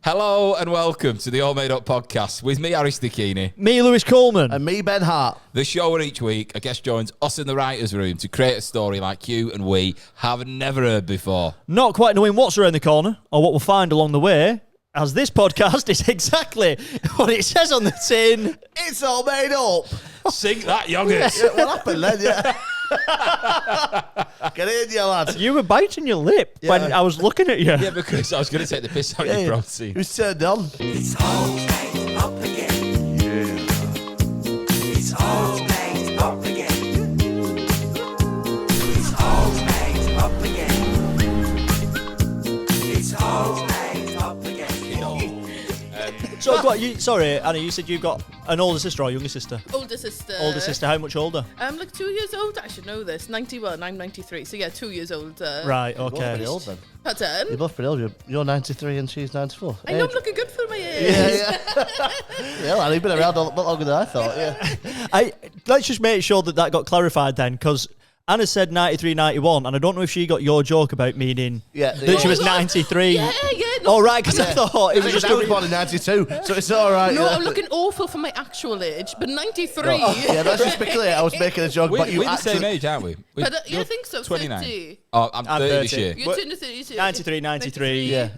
Hello and welcome to the AllMadeUp podcast with me, Harry Stachini. Me, Lewis Coleman. And me, Ben Hart. The show where each week a guest joins us in the writer's room to create a story like you and we have never heard before. Not quite knowing what's around the corner or what we'll find along the way, as this podcast is exactly what it says on the tin. It's all made up. Sing that, youngest. Yeah, what happened then? Yeah. Get in, you lad. You were biting your lip when I was looking at you. Yeah, because I was going to take the piss out of your protein. Who's turned on? It's all made up again. Yeah. It's all made up again. It's all made up again. It's all made up again. So, sorry, Annie, you said you've got an older sister or younger sister? Older sister. Older sister, how much older? Like 2 years old. I should know this. 91. I'm 93. So yeah, 2 years older. Right, Both okay. pretty old then. Pardon? You're both pretty old. You're 93 and she's 94. I know I'm looking good for my age. Yeah, lad, you've been around a lot longer than I thought, yeah. Let's just make sure that got clarified then, because Anna said 93, 91, and I don't know if she got your joke about meaning that she was 93. Yeah. Oh, right, because I thought it was just... I was born in 92, so it's all right. No, yeah. I'm looking awful for my actual age, but 93. No. Yeah, let's just be clear. I was making a joke, but you We're the actually... same age, aren't we? But, I think so. 29. 30. Oh, I'm 30 this year. You're turning 32. 93, 93. Yeah.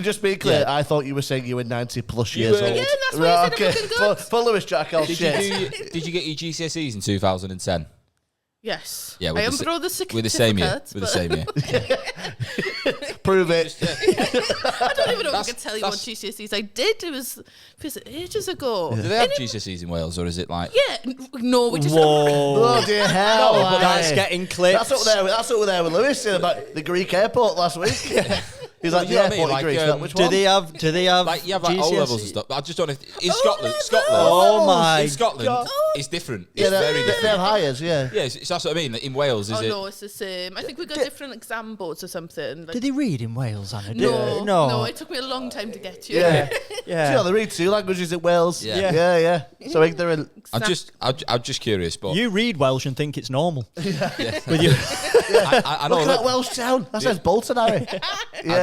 Just be clear, I thought you were saying you were 90 plus You years were. old. Yeah, that's why I said I'm looking good. For Lewis Jack, I'll shit. Did you get your GCSEs in 2010? Yes. Yeah, I am for the We're the same year. We're the same year. Prove it. I don't even know if I can tell you what GCSEs I did. It was ages ago. Do they have GCSEs in Wales, or is it like... Yeah. No, we just... Oh, dear hell. No, but that's getting clipped. That's what we're there with Lewis saying about the Greek airport last week. He's like, You know yeah, what I mean? like, Greece. Like, Which Do one? they have Like, you have like GCSE? O-levels and stuff. I just don't know if... In Scotland... Oh my In Scotland, God. it's different. Yeah, It's very they're different. hires, yeah. Yeah, that's what I mean. In Wales, is Oh, it... no, it's the same. I think we got different exam boards or something. Like, Did they read in Wales, Anna? no, it took me a long time to get to. Yeah. Yeah. You know, they read 2 languages in Wales. Yeah. Yeah. So ignorant. I'm just curious, but... You read Welsh and think it's normal. Yeah. With you. I know Look at that Welsh town. That says Bolton, Harry.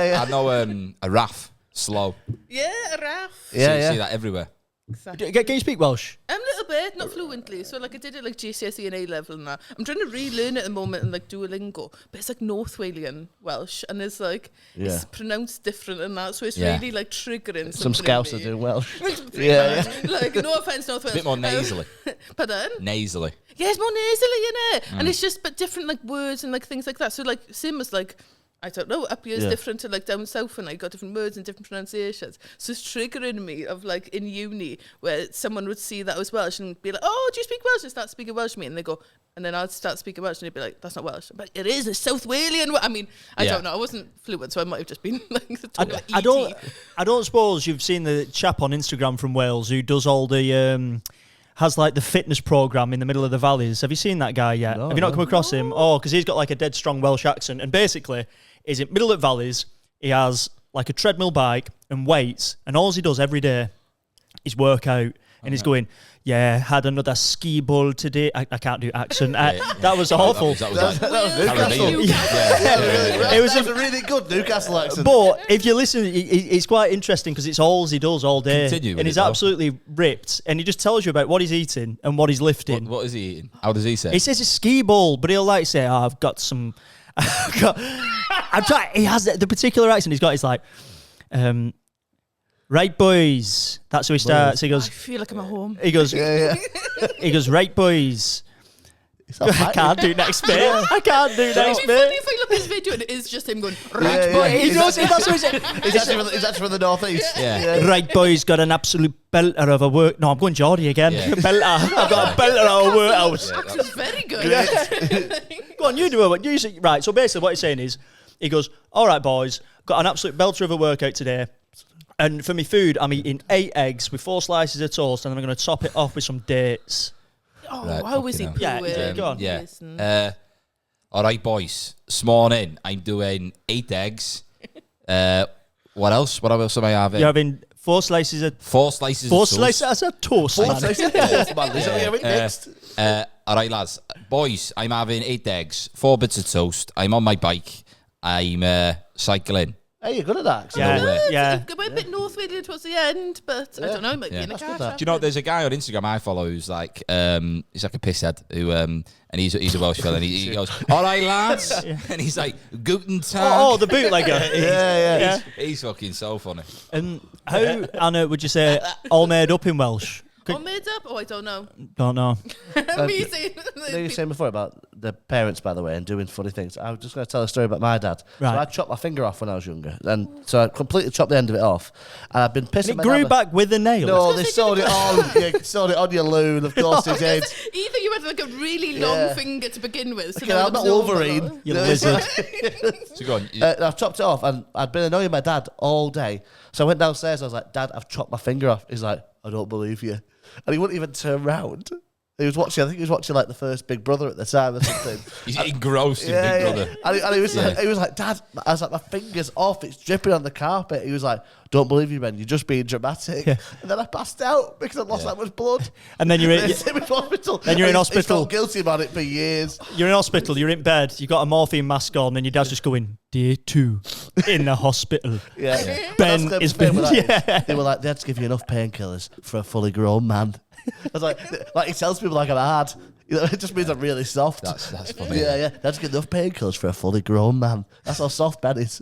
I know a RAF, slow. Yeah, a RAF. See that everywhere. Exactly. Can you speak Welsh? A little bit, not fluently. So like I did it like GCSE and A level and that. I'm trying to relearn it at the moment in like Duolingo, but it's like North Walian Welsh and it's like it's pronounced different and that. So it's really like triggering. Some scouts are doing Welsh. Like no offense, North Wales. A bit more nasally. Pardon? Nasally. Yeah, it's more nasally, innit? And it's just but different like words and like things like that. So like same as like I don't know, up here is different to like down south and I got different words and different pronunciations. So it's triggering me of like in uni where someone would see that I was Welsh and be like, oh, do you speak Welsh? And start speaking Welsh to me. And they go, and then I'd start speaking Welsh and they'd be like, that's not Welsh. But it is, it's South Walian. I mean, I don't know. I wasn't fluent, so I might have just been like, I don't suppose you've seen the chap on Instagram from Wales who does all the... has like the fitness program in the middle of the valleys. Have you seen that guy yet? Have you not come across him? Oh, because he's got like a dead strong Welsh accent. And basically, he's in middle of valleys. He has like a treadmill bike and weights. And all he does every day is work out. And he's going, yeah, had another ski ball today. I can't do accent. That was awful. That was Newcastle. Yeah. It was a really good Newcastle accent. But if you listen, it's quite interesting because it's all he does all day. Continue with and he's it, though. absolutely ripped. And he just tells you about what he's eating and what he's lifting. What is he eating? How does he say? He says a ski ball, but he'll like say, oh, I've got some... I'm trying... He has the particular accent he's got. He's like... right, boys. That's how he starts. He I goes... feel like I'm at home. He goes... Yeah. He goes, right, boys. I can't do next bit. I can't do next It'd be funny bit. if I look at this video and it is just him going, Yeah, right, yeah. boy. He knows that's what he said. He's actually from the northeast. Yeah. Right, boys, got an absolute belter of a work... No, I'm going Geordie again. Yeah. Belter. I've got a belter of a workhouse. Accent's very good. Go on, you do it. You say, right, so basically what he's saying is, he goes, all right, boys, got an absolute belter of a workout today. And for my food, I'm eating 8 eggs with 4 slices of toast, and then I'm going to top it off with some dates. Oh, Right, how is he fucking hell. doing? Yeah, go on. Yeah. Listen. All right, boys. This morning, I'm doing 8 eggs. What else? What else am I having? You're having 4 slices of... 4 slices 4 of toast. slices? That's a toast, man. All right, lads. Boys, I'm having 8 eggs, 4 bits of toast. I'm on my bike. I'm cycling. Hey, you're good at that. Actually. Yeah. Good. Yeah. It went a bit North Wales towards the end, but I don't know. It might be in a That's car. good, that. Do you know, there's a guy on Instagram I follow who's like he's like a pisshead who and he's a Welsh fella and he goes, all right lads, and he's like, Guten Tag. Oh, the bootlegger. Yeah. He's fucking so funny. And how, Anna, would you say all made up in Welsh? All made up? Oh, I don't know. Don't know. Me saying. You know, you were saying before about the parents, by the way, and doing funny things. I was just going to tell a story about my dad. Right. So I chopped my finger off when I was younger, and so I completely chopped the end of it off, and I've been pissing. And it grew back with a nail. No, they sewed it on. You sewed it on your loon. Of course, they did. Either you had like a really long finger to begin with. So Okay, I'm not Wolverine. You lizard. So go on. I've chopped it off, and I'd been annoying my dad all day. So I went downstairs. I was like, "Dad, I've chopped my finger off." He's like, "I don't believe you," and he wouldn't even turn round. He was watching. I think he was watching like the first Big Brother at the time or something. He's engrossed in Big Brother. And he was like, "Dad," I was like, "My finger's off. It's dripping on the carpet." He was like, "Don't believe you, Ben. You're just being dramatic." Yeah. And then I passed out because I lost that much blood. And then you're in, They took me to hospital. Then you're in He hospital. felt guilty about it for years. you're in hospital, you're in bed, you got a morphine mask on, and your dad's just going, day 2 in the hospital. Yeah. Ben That's is the thing with been- that. They were like, "They had to give you enough painkillers for a fully grown man." I was like he tells people like I'm hard. You know, it just means I'm really soft. That's funny. Yeah. They had to give enough painkillers for a fully grown man. That's how soft Ben is.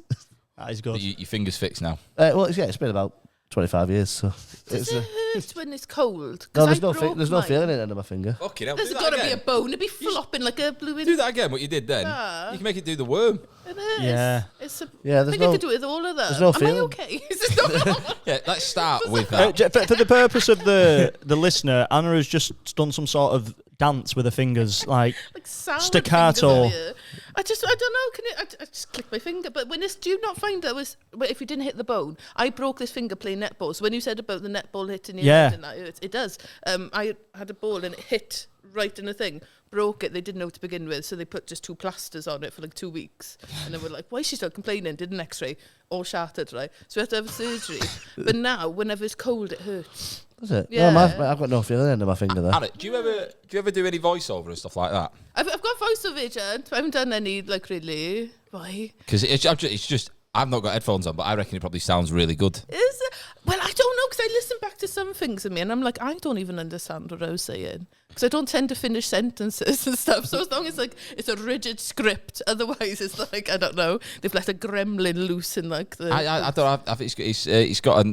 That is good. Your finger's fixed now. Well, it's been about 25 years, so Does it hurt when it's cold? no, 'Cause there's no mine. feeling in the end of my finger. Fucking hell. There's Do that got to be again. a bone. It'd be flopping like a blue. Do that again, what you did then. Yeah. You can make it do the worm. It is. Yeah. It's a, Yeah, I there's think I no- could do it with all of them. there's no Am feeling. I okay? Is this not Yeah, let's start with that. For the purpose of the listener, Anna has just done some sort of dance with her fingers, like like salad Staccato. fingers earlier. I don't know. Can it? I just clicked my finger. But when it's, do you not find that was if you didn't hit the bone? I broke this finger playing netball. So when you said about the netball hitting your Yeah. head, and that hurts, it does. I had a ball and it hit right in the thing. Broke it. They didn't know to begin with, so they put just 2 plasters on it for like 2 weeks, and they were like, "Why is she still complaining?" Did an X-ray, all shattered, right? So we had to have surgery. But now, whenever it's cold, it hurts. Is it? Yeah. No, I've got no feeling in the end of my finger there. Anna, do you ever do any voiceover and stuff like that? I've got voiceover agent. I haven't done any like really. Why? Because it's just I've not got headphones on, but I reckon it probably sounds really good. Is it? Well, I don't know, because I listen back to some things of me and I'm like, I don't even understand what I was saying. Because I don't tend to finish sentences and stuff. So as long as like it's a rigid script, otherwise it's like, I don't know, they've let a gremlin loose in like the... I don't know. I think it's got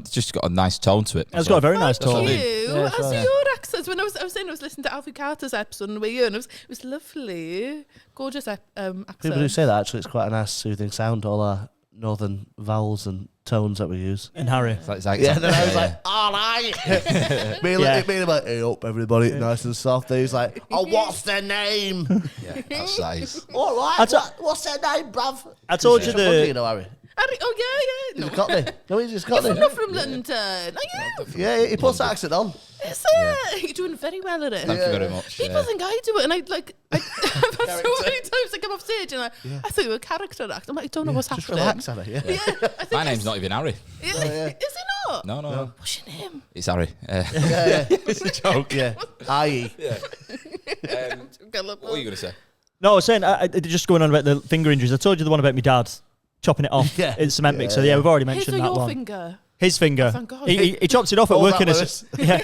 a nice tone to it. it's got a very nice That's what tone. I You, mean. Yeah, I see right. your accents. When I was saying I was listening to Alfie Carter's episode on the way here, and it was lovely, gorgeous accent. People who say that, actually, it's quite a nice, soothing sound, all our northern vowels and tones that we use. And Harry. It's like Yeah, and then I was like, all right. me and like, hey up, everybody, nice and soft. He was like, oh, what's their name? yeah, that's nice. All right, what's their name, bruv? I told you He's from London, you the... know, Harry. Oh yeah, He's no. a Cockney. No, he's just Cockney. I'm not from London. I am. Yeah, he puts that accent on. Is it? You're doing very well at it. Thank you very much. People think I do it, and I've had so many times I come off stage and I thought you were a character act. I'm like, I don't know what's Just happening. relax, Harry. Yeah. Yeah, I think My name's not even Harry. Is it not? No. What's your name? It's Harry. Yeah. It's a joke. Yeah. Aye. What are you going to say? No, I was saying, just going on about the finger injuries, I told you the one about my dad chopping it off Yeah. in cement mixer. Yeah, we've already His mentioned or that your one. finger? His finger. thank God. He chopped it off at All work that, in a... Lewis. Yeah.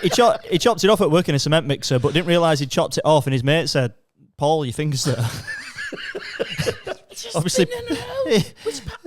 he chopped it off at work in a cement mixer, but didn't realise he'd chopped it off, and his mate said, Paul, your finger's there. Just Obviously- spinning around.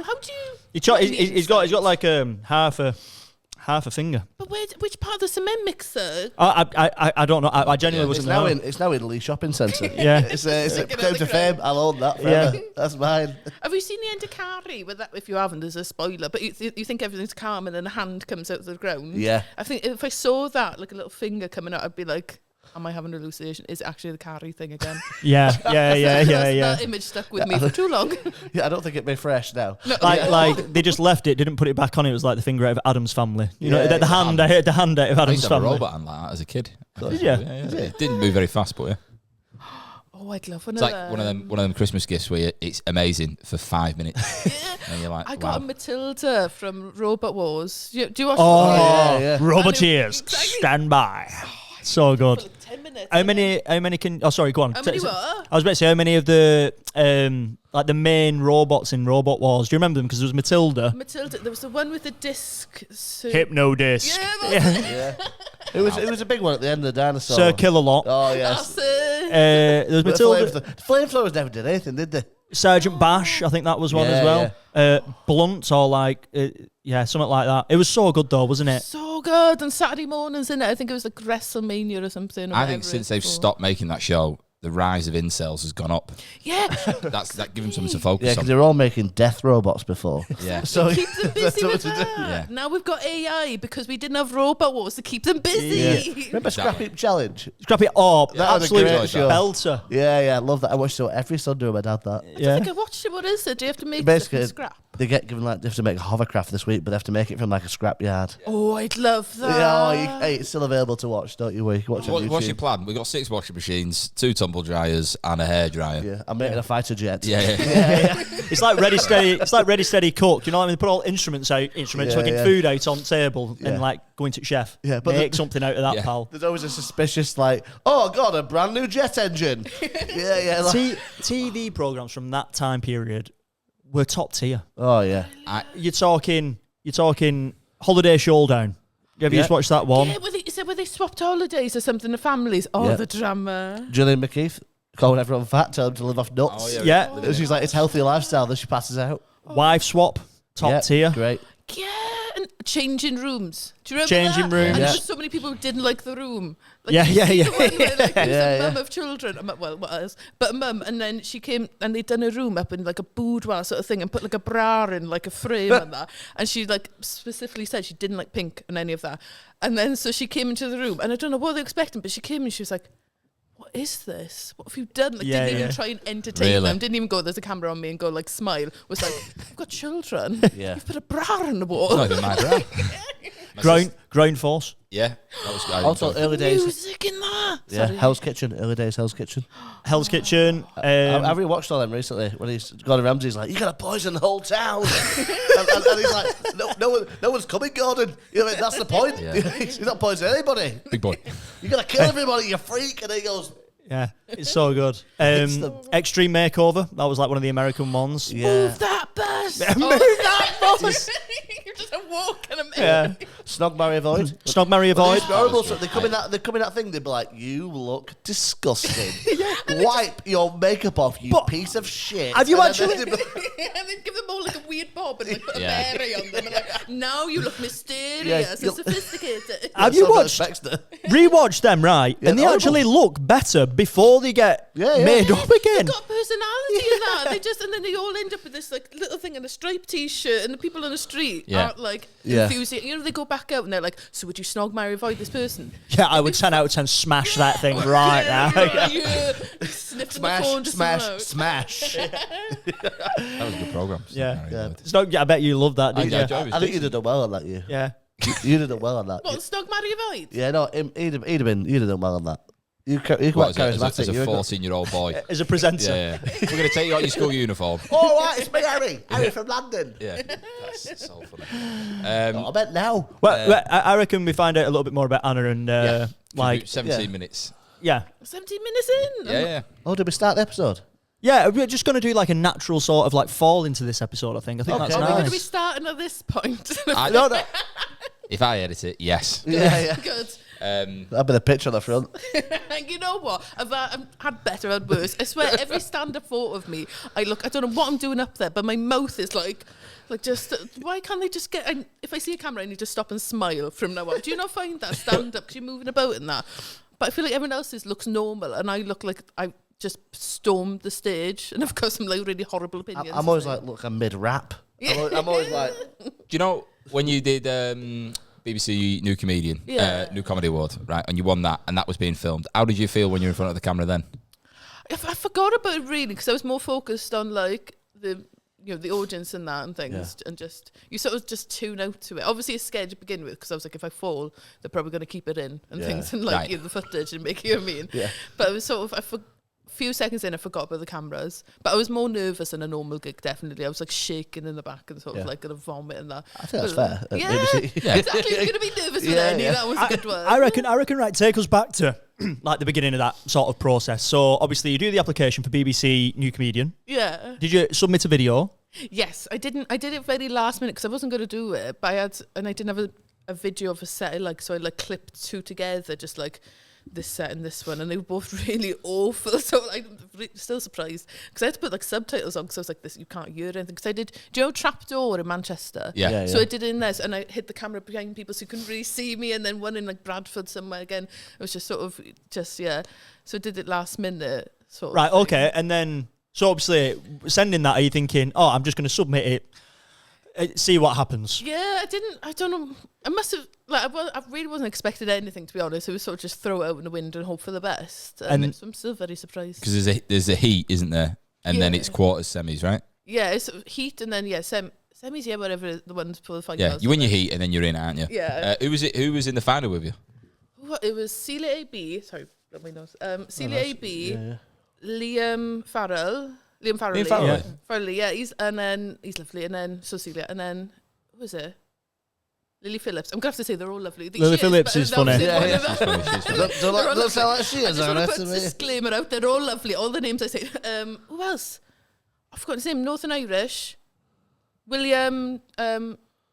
How do you... He's got like half a finger. But which part of the cement mixer? I don't know. I genuinely It's wasn't there. now in Lee Shopping Centre. Yeah. It's a Sticking claim in the to fame. ground. I'll own that Yeah. forever. That's mine. Have you seen the end of Carrie? With that, if you haven't, there's a spoiler. But you think everything's calm, and then a hand comes out of the ground. Yeah. I think if I saw that, like a little finger coming out, I'd be like, am I having a hallucination? Is it actually the Carrie thing again? Yeah. That image stuck with me for too long. Yeah, I don't think it'd be fresh now. Like they just left it, didn't put it back on. It was like the finger out of Adam's family. You know, the hand out of I Adam's used to have a family. robot hand like that as a kid. Did you? Yeah. It didn't move very fast, but yeah. Oh, I'd love one It's of like them. one of them Christmas gifts where it's amazing for 5 minutes. And you're like, I got a wow. Matilda from Robot Wars. Do you watch? Oh, yeah. Roboteers, Exactly. stand by. So good. For like 10 minutes. How many can... Oh, sorry, go on. How many were? I was about to say, how many of the like the main robots in Robot Wars, do you remember them? Because there was Matilda. Matilda, there was the one with the disc. Hypno Disc. Yeah, that's it. Yeah. It was a big one at the end of the dinosaur. Sir Kill-A-Lot. Oh, yes. That's it. There was Matilda. The flamethrowers never did anything, did they? Sergeant Bash, I think that was one as well. Blunt or like, something like that. It was so good though, wasn't it? So good. And Saturday mornings, in it, I think it was like WrestleMania or something. Or I think since they've stopped making that show, the rise of incels has gone up. Yeah. That give them something to focus Yeah, on. because they were all making death robots before. Yeah. So Keep them busy with what to do. that. Yeah. Now we've got AI because we didn't have Robot Wars to keep them busy. Remember Scrap Heap Challenge? Scrap it up. That was a Absolute great show. belter. Yeah, I love that. I watched it every Sunday with my dad. That I Yeah. think I watched it. What is it? Do you have to make basically it from scrap? they get given like they have to make a hovercraft this week, but they have to make it from like a scrap yard. Oh, I'd love that. Yeah, it's still available to watch. Don't you worry, you can watch it on What's your YouTube. plan? We've got 6 washing machines, 2 tumble dryers, and a hairdryer. Yeah, I'm making a fighter jet. Yeah. It's like ready, steady. It's like ready, steady, cook. You know what I mean? They put all instruments, fucking food out on table, and Yeah. like going to chef. Yeah, but make something out of that, Yeah. pal. There's always a suspicious like, oh god, a brand new jet engine. yeah. Like, TV programs from that time period were top tier. oh yeah. You're talking Holiday Showdown. Have you just watched that one? Yeah, were they swapped holidays or something? The families. Oh, Yeah. the drama. Gillian McKeith calling everyone fat, telling them to live off nuts. Oh, Yeah. And she's like, it's healthy lifestyle. Then she passes out. Wife swap, top Yeah, tier. Great. Yeah, and changing rooms. Do you remember Changing that? rooms. And Yeah. there were so many people who didn't like the room. Like, Yeah, you yeah, see yeah. the one where, like, there was Yeah, a yeah. mum of children. Well, what else? But a mum, and then she came and they'd done a room up in like a boudoir sort of thing and put like a bra in like a frame and that. And she like specifically said she didn't like pink and any of that. And then so she came into the room and I don't know what they were expecting, but she came and she was like, what is this? What have you done? Like, Yeah, didn't yeah. even try and entertain Really? them. Didn't even go, there's a camera on me and go like smile. Was like, I've got children. Yeah. You've put a bra on the It's wall. not even my bra. Ground Force. Yeah. That was I Also, enjoyed it. early days. Music in that. Yeah, Sorry. Hell's Kitchen. Early days, Hell's Kitchen. Hell's Kitchen. I rewatched all them recently when Gordon Ramsay's like, "You gotta poison the whole town," and he's like, "No one's coming, Gordon. You know, that's the point. Yeah. He's not poisoning anybody. Big boy. You gotta kill everybody, you freak." And he goes, Yeah, it's so good. Extreme Makeover. That was like one of the American ones. "Yeah." Move that bus. Move that bus. You're just a walk and a minute. Yeah. Snog, marry, avoid. Snog, marry, avoid. It's horrible. So they come in that thing. They'd be like, "You look disgusting. Wipe your makeup off, you But piece of shit." have you And then actually- they'd be like, And then give them all like a weird bob and like put Yeah. a berry on them. And like, now you look mysterious Yeah, and you'll- sophisticated. Have you Sylvester watched, Baxter. rewatched them, right? Yeah, And they horrible. actually look better before they get Yeah. made up again. They've got personality in that. And then they all end up with this like little thing in a striped t-shirt, and the people on the street Yeah. aren't like Yeah. enthusiastic. You know, they go back out and they're like, "So would you snog, marry, avoid this person?" Yeah, I would 10 out of 10 smash that thing right now. Yeah. Sniffing the phone just Smash. That was a good program. Yeah. Yeah. Snog, I bet you love that, didn't you? I think you'd have done well on that. You. Yeah. You'd have done well on that. What, snog, marry, avoid? Yeah, no, you'd have done well on that. You're quite What, as charismatic. a You're a good- 14-year-old boy. As a presenter. Yeah. We're going to take you out your school uniform. All right, it's me, Harry from London. Yeah. That's so funny. I bet now. Well, I reckon we find out a little bit more about Anna and, like, 17 minutes. yeah. 17 minutes in. Yeah. Oh, did we start the episode? Yeah, we're just going to do like a natural sort of like fall into this episode, I think. I think Okay. that's Are we We're going to nice. be starting at this point. I, if I edit it, yes. Yeah. Good. That'd be the picture on the front. And you know what? I've had better and worse. I swear, every stand-up photo of me, I don't know what I'm doing up there, but my mouth is like just, why can't they just get, if I see a camera, I need to stop and smile from now on. Do you not find that stand-up, because you're moving about in that? But I feel like everyone else's looks normal, and I look like I just stormed the stage, and I've got some like really horrible opinions. I'm always like, look, I'm mid-rap. I'm always like, Do you know when you did BBC New Comedian, New Comedy Award, right? And you won that, and that was being filmed. How did you feel when you were in front of the camera then? I forgot about it really, because I was more focused on like the audience and that and things, and just you sort of just tune out to it. Obviously, it's scared to begin with, because I was like, if I fall, they're probably going to keep it in and things, and like Right. the footage and make, you know what I mean? Yeah. But I was sort of few seconds in, I forgot about the cameras. But I was more nervous than a normal gig, definitely. I was like shaking in the back and sort of like going to vomit and that. I think that's fair. Yeah, exactly. You're going to be nervous with any. That was a good one. I reckon, right, take us back to like the beginning of that sort of process. So obviously you do the application for BBC New Comedian. Yeah. Did you submit a video? Yes, I didn't. I did it very last minute because I wasn't going to do it, but I didn't have a video of a set. Like, so I like clipped two together, just like this set and this one, and they were both really awful. So I'm still surprised because I had to put like subtitles on because I was like, "This you can't hear anything." Because I did. Do you know Trapdoor in Manchester? Yeah. So I did it in this, and I hid the camera behind people so you couldn't really see me, and then one in like Bradford somewhere again. It was just sort of So I did it last minute. Sort of Right. thing. Okay. And then. So obviously, sending that, are you thinking, oh, I'm just going to submit it, see what happens? Yeah, I don't know. I must have, I really wasn't expecting anything, to be honest. It was sort of just throw it out in the wind and hope for the best. And so I'm still very surprised. Because there's a heat, isn't there? And then it's quarters, semis, right? Yeah, it's heat and then, semis, whatever the ones for the finals. Yeah, you win your heat and then you're in, aren't you? Yeah. Who was in the final with you? It was Celia AB, sorry, got my nose. Celia AB, Liam Farrell. Yeah, he's lovely. And then Cecilia, and then who was it? Lily Phillips. I'm gonna have to say they're all lovely. Lily Phillips is funny. She's funny. Don't sound like she is, I Aaron. just want to put a disclaimer out. They're all lovely. All the names I say. Who else? I've forgotten his name. Northern Irish. William.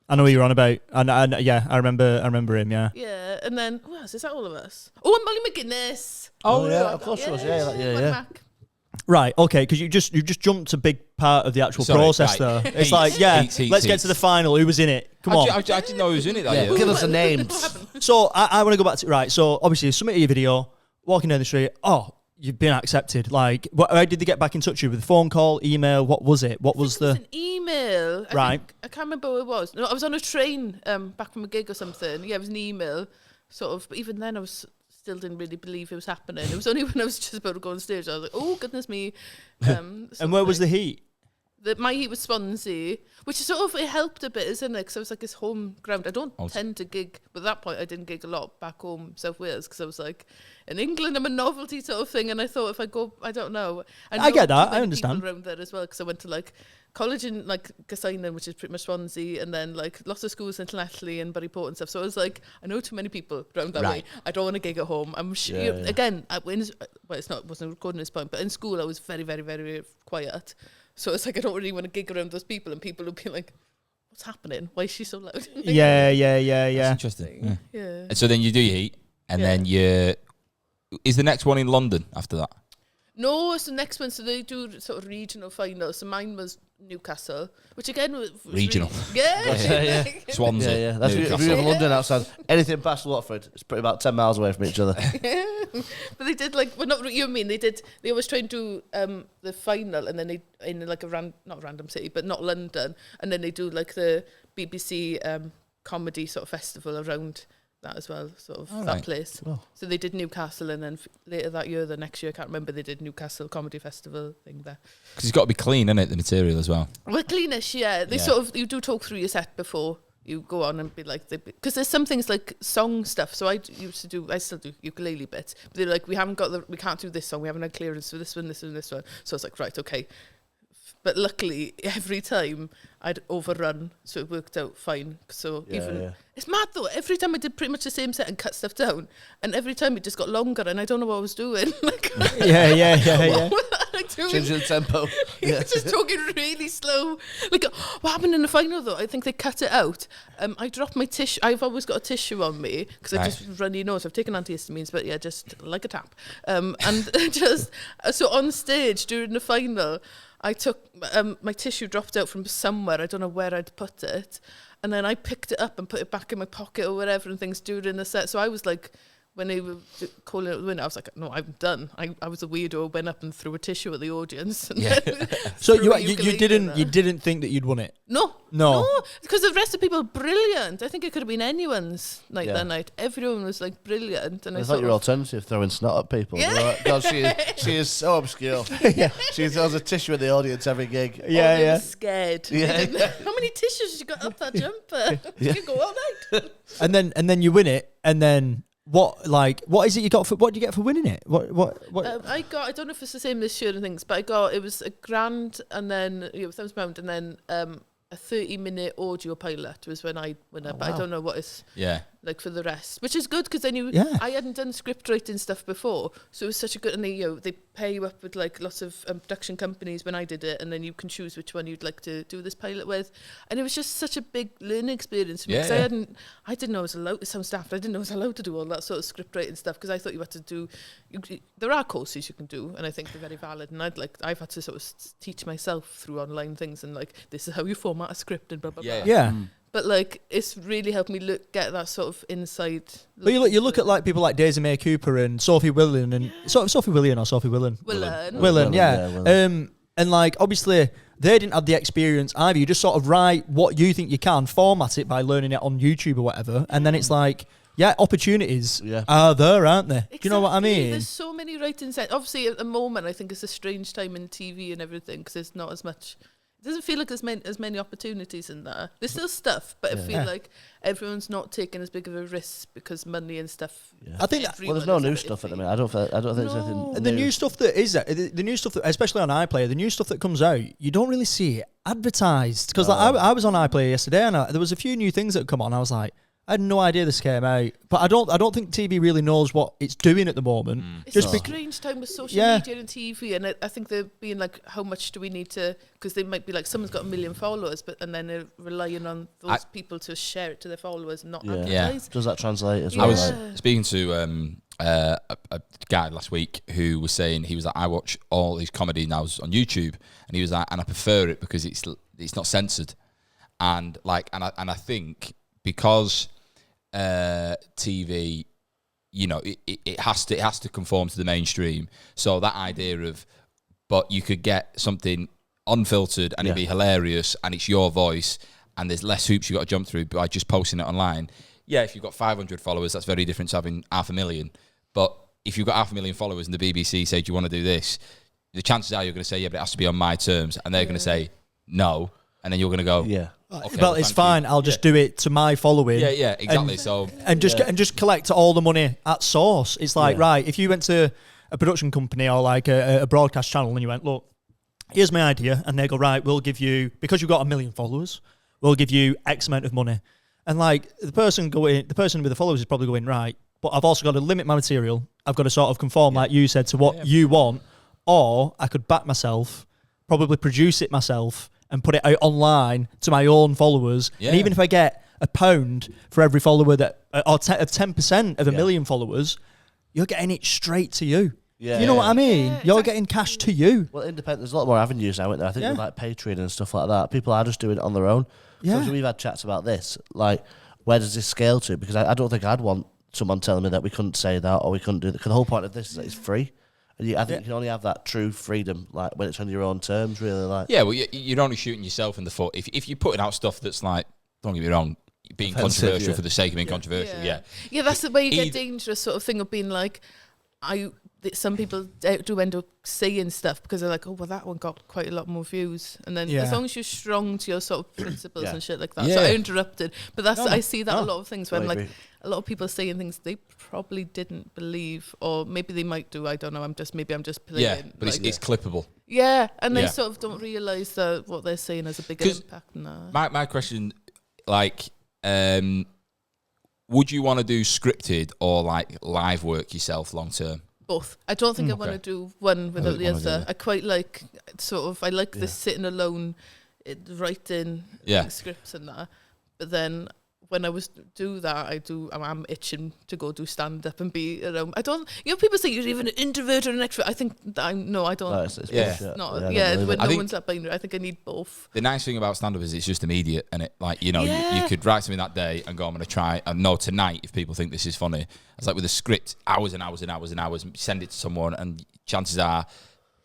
I know what you're on about, and yeah, I remember him. Yeah. Yeah, and then who else? Is that all of us? Oh, and Molly McGuinness. Oh yeah, of course she was. Yeah. Mac. Right, okay, because you just jumped a big part of the actual process, right. though. It's like, let's get to the final. Who was in it? Come on. I didn't know who was in it that year. Give us the names. So I want to go back to right. So obviously, you submitted your video, walking down the street. Oh, you've been accepted. Like, how did they get back in touch with you? With a phone call, email? What was it? What was It was an email. Right. I can't remember what it was. No, I was on a train back from a gig or something. Yeah, it was an email, sort of. But even then, I still didn't really believe it was happening. It was only when I was just about to go on stage, I was like, oh, goodness me. And where was the heat? My heat was Swansea, which is sort of, it helped a bit, isn't it? Because I was like, it's home ground. I don't tend to gig, but at that point, I didn't gig a lot back home, South Wales, because I was like, in England, I'm a novelty sort of thing, and I thought if I go, I don't know. I get that, I understand. People around there as well, because I went to like college in like Gysainen, which is pretty much Swansea, and then like lots of schools in Llanelli and Buryport and stuff. So I was like, I know too many people around that way. I don't want to gig at home. I'm sure. Again, wasn't recording this point, but in school I was very, very, very quiet. So it's like I don't really want to gig around those people, and people would be like, "What's happening? Why is she so loud?" Yeah. That's interesting. Yeah. And so then you do your heat, and then is the next one in London after that? No, it's the next one. So they do sort of regional finals. So mine was Newcastle, which again was Regional. Yeah. Swansea. Yeah. That's if you live in London outside. Anything past Watford, it's pretty about 10 miles away from each other. But they did like, well, not you know what I mean. They always try and do the final, and then they in like not random city, but not London, and then they do like the BBC comedy sort of festival around that as well, sort of that place. Oh. So they did Newcastle, and then later that year, the next year, I can't remember, they did Newcastle Comedy Festival thing there. Because it's got to be clean, isn't it, the material as well? Well, cleanish, yeah. They sort of, you do talk through your set before you go on and be like, because there's some things like song stuff. So I still do ukulele bits. But they're like, we can't do this song. We haven't had clearance for this one, this one, this one. So I was like, right, okay. But luckily, every time I'd overrun, so it worked out fine. So it's mad though. Every time I did pretty much the same set and cut stuff down, and every time it just got longer, and I don't know what I was doing. Like, yeah. What was I doing? Changing the tempo. Just talking really slow. Like, what happened in the final though? I think they cut it out. I dropped my tissue. I've always got a tissue on me because I just run your nose. I've taken antihistamines, but yeah, just like a tap. And just so on stage during the final, I took my tissue dropped out from somewhere. I don't know where I'd put it, and then I picked it up and put it back in my pocket or whatever, and things during the set. So I was like, when they were calling it the winner, I was like, no, I'm done. I was a weirdo, went up and threw a tissue at the audience. And so you didn't think that you'd won it? No, because the rest of the people were brilliant. I think it could have been anyone's night that night. Everyone was like brilliant. And I thought your alternative throwing snot at people. Yeah. Like, God, she is so obscure. She throws a tissue at the audience every gig. I was scared. Yeah. How many tissues you got up that jumper? You can go all night. And then you win it, and then what is it you got for? What do you get for winning it? What? I don't know if it's the same this year and things, but it was £1,000 and then £1,000 and then a 30-minute audio pilot was when I went up. Wow. I don't know what it's like for the rest, which is good because I knew I hadn't done script writing stuff before, so it was such a good. And they pair you up with like lots of production companies when I did it, and then you can choose which one you'd like to do this pilot with, and it was just such a big learning experience for me because I didn't know I was allowed. It sounds daft. I didn't know I was allowed to do all that sort of script writing stuff because I thought you had to do. There are courses you can do, and I think they're very valid. And I've had to sort of teach myself through online things, and like this is how you format a script and blah blah blah. Yeah. But like, it's really helped me get that sort of inside. But you look at like people like Daisy May Cooper and Sophie Willen and Sophie Willian or Sophie Willen. Willen, yeah. Willen. And like obviously they didn't have the experience either. You just sort of write what you think you can, format it by learning it on YouTube or whatever, and then it's like. Yeah, opportunities are there, aren't there? Exactly. Do you know what I mean? There's so many writing sets. Obviously, at the moment, I think it's a strange time in TV and everything because there's not as much. It doesn't feel like there's as many opportunities in there. There's still stuff, but I feel like everyone's not taking as big of a risk because money and stuff. Yeah. I think there's no new stuff at the minute. I don't think there's anything. And the new stuff that is the new stuff that, especially on iPlayer, the new stuff that comes out, you don't really see it advertised because I was on iPlayer yesterday and there was a few new things that come on. I was like. I had no idea this came out, but I don't think TV really knows what it's doing at the moment. It's a strange time with social media and TV, and I think they're being like, how much do we need to? Because they might be like, someone's got 1 million followers, and then they're relying on those people to share it to their followers, and not advertise. Does that translate as well? I was speaking to a guy last week who was saying he was like, I watch all these comedy now on YouTube, and he was like, and I prefer it because it's not censored, and I think because. TV, you know, it has to conform to the mainstream. So that idea of, but you could get something unfiltered and it'd be hilarious, and it's your voice, and there's less hoops you got to jump through by just posting it online. Yeah, if you've got 500 followers, that's very different to having 500,000. But if you've got 500,000 followers and the BBC say, "Do you want to do this?" the chances are you're going to say, "Yeah, but it has to be on my terms," and they're going to say no, and then you're going to go, "Yeah." Okay, well, it's fine. I'll just do it to my following. Yeah, exactly. And just collect all the money at source. It's like right. If you went to a production company or like a broadcast channel and you went, look, here's my idea, and they go, right, we'll give you, because you've got 1 million followers, we'll give you X amount of money. And like the person with the followers is probably going, right, but I've also got to limit my material. I've got to sort of conform, like you said, to what you want, or I could back myself, probably produce it myself, and put it out online to my own followers. Yeah. And even if I get £1 for every follower that, or 10% of 1 million followers, you're getting it straight to you. Yeah. You know what I mean? Yeah, you're getting cash to you. Well, independent, there's a lot more avenues now, isn't there? I think with like Patreon and stuff like that, people are just doing it on their own. Yeah. So we've had chats about this, like, where does this scale to? Because I don't think I'd want someone telling me that we couldn't say that or we couldn't do that. Because the whole point of this is that it's free. And I think you can only have that true freedom, like when it's on your own terms, really. Like, yeah, well, you're only shooting yourself in the foot if you're putting out stuff that's like, don't get me wrong, being controversial for the sake of being controversial. Yeah, that's the way you get dangerous sort of thing of being like, some people do end up saying stuff because they're like, oh, well, that one got quite a lot more views. And then as long as you're strong to your sort of principles and shit like that. So I interrupted. But I see that a lot of things where I'm like, a lot of people saying things they probably didn't believe, or maybe they might do. I don't know. I'm just playing. Yeah, but like, it's clippable. Yeah, and they sort of don't realise that what they're saying has a bigger impact. My question, like, would you want to do scripted or like live work yourself long term? Both. I don't think I want to do one without the other. I quite like I like this sitting alone, writing scripts and that. But then when I do that, I'm itching to go do stand up and be around. I don't. People say you're even an introvert or an extrovert. I think I don't. No, it's when no one's that binary. I think I need both. The nice thing about stand up is it's just immediate, and it like you could write something that day and go, I'm going to try and know tonight if people think this is funny. It's like with a script, hours and hours and hours and hours, and send it to someone, and chances are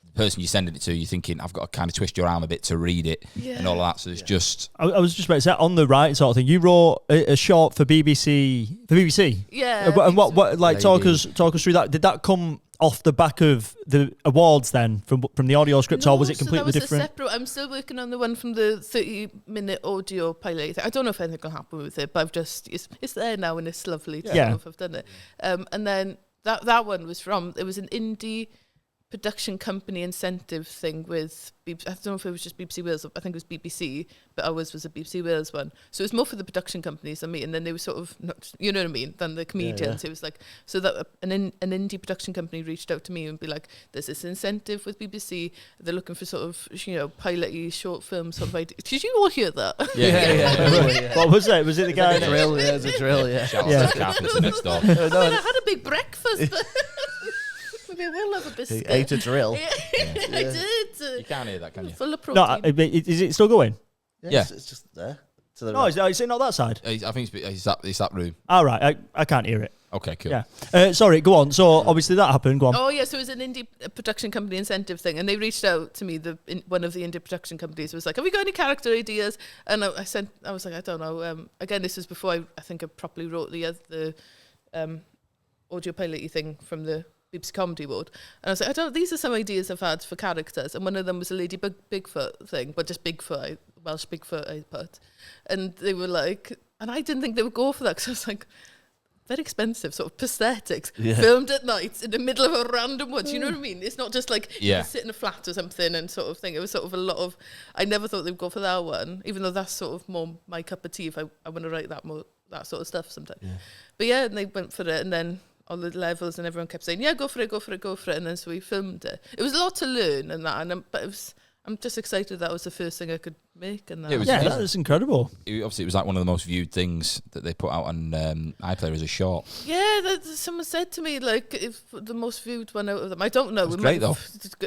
the person you're sending it to, you're thinking, I've got to kind of twist your arm a bit to read it and all of that. So it's just... I was just about to say, on the right sort of thing, you wrote a short for BBC. Yeah. And what like, talk us through that. Did that come off the back of the awards then from the audio script, or was it completely that was different? A separate, I'm still working on the one from the 30-minute audio pilot. I don't know if anything will happen with it, but I've just it's there now and it's lovely. To know if I've done it. And then that one was it was an indie production company incentive thing with BBC. I don't know if it was just BBC Wales. I think it was BBC, but ours was a BBC Wales one. So it was more for the production companies than me, and then they were sort of not, you know what I mean, than the comedians. It was like so that an indie production company reached out to me and be like, "There's this incentive with BBC. They're looking for sort of pilot-y short film sort of idea." Did you all hear that? Yeah. What was it? Was it the guy? A drill, yeah, it's a drill, yeah. Shout out to the carpenter next door. I mean, I had a big breakfast. Maybe I will have a biscuit. He ate a drill. I did. You can't hear that, can you? Full of No, protein. is it still going? Yeah. It's just there. To the No, right. is it not that side? I think it's that room. All right, I can't hear it. Okay, cool. Yeah. Sorry, go on. So obviously that happened. Go on. Oh yeah, so it was an indie production company incentive thing, and they reached out to me. One of the indie production companies was like, "Have we got any character ideas?" And I was like, "I don't know." Again, this was before I think I properly wrote the audio pilot-y thing from the BBC Comedy Award, and I was like, these are some ideas I've had for characters, and one of them was a Lady Bigfoot thing, but just Bigfoot, Welsh Bigfoot I put, and they were like, and I didn't think they would go for that because I was like, very expensive sort of prosthetics, filmed at night in the middle of a random woods, you know what I mean? It's not just like you sit in a flat or something and sort of thing. It was sort of a lot of, I never thought they'd go for that one, even though that's sort of more my cup of tea if I want to write that sort of stuff sometimes. But yeah, and they went for it, and then all the levels and everyone kept saying, go for it. And then so we filmed it. It was a lot to learn and that, but I'm just excited that was the first thing I could make. And that. That was incredible. Obviously, it was like one of the most viewed things that they put out on iPlayer as a short. Yeah, someone said to me, like, if the most viewed one out of them. I don't know. It was great, though.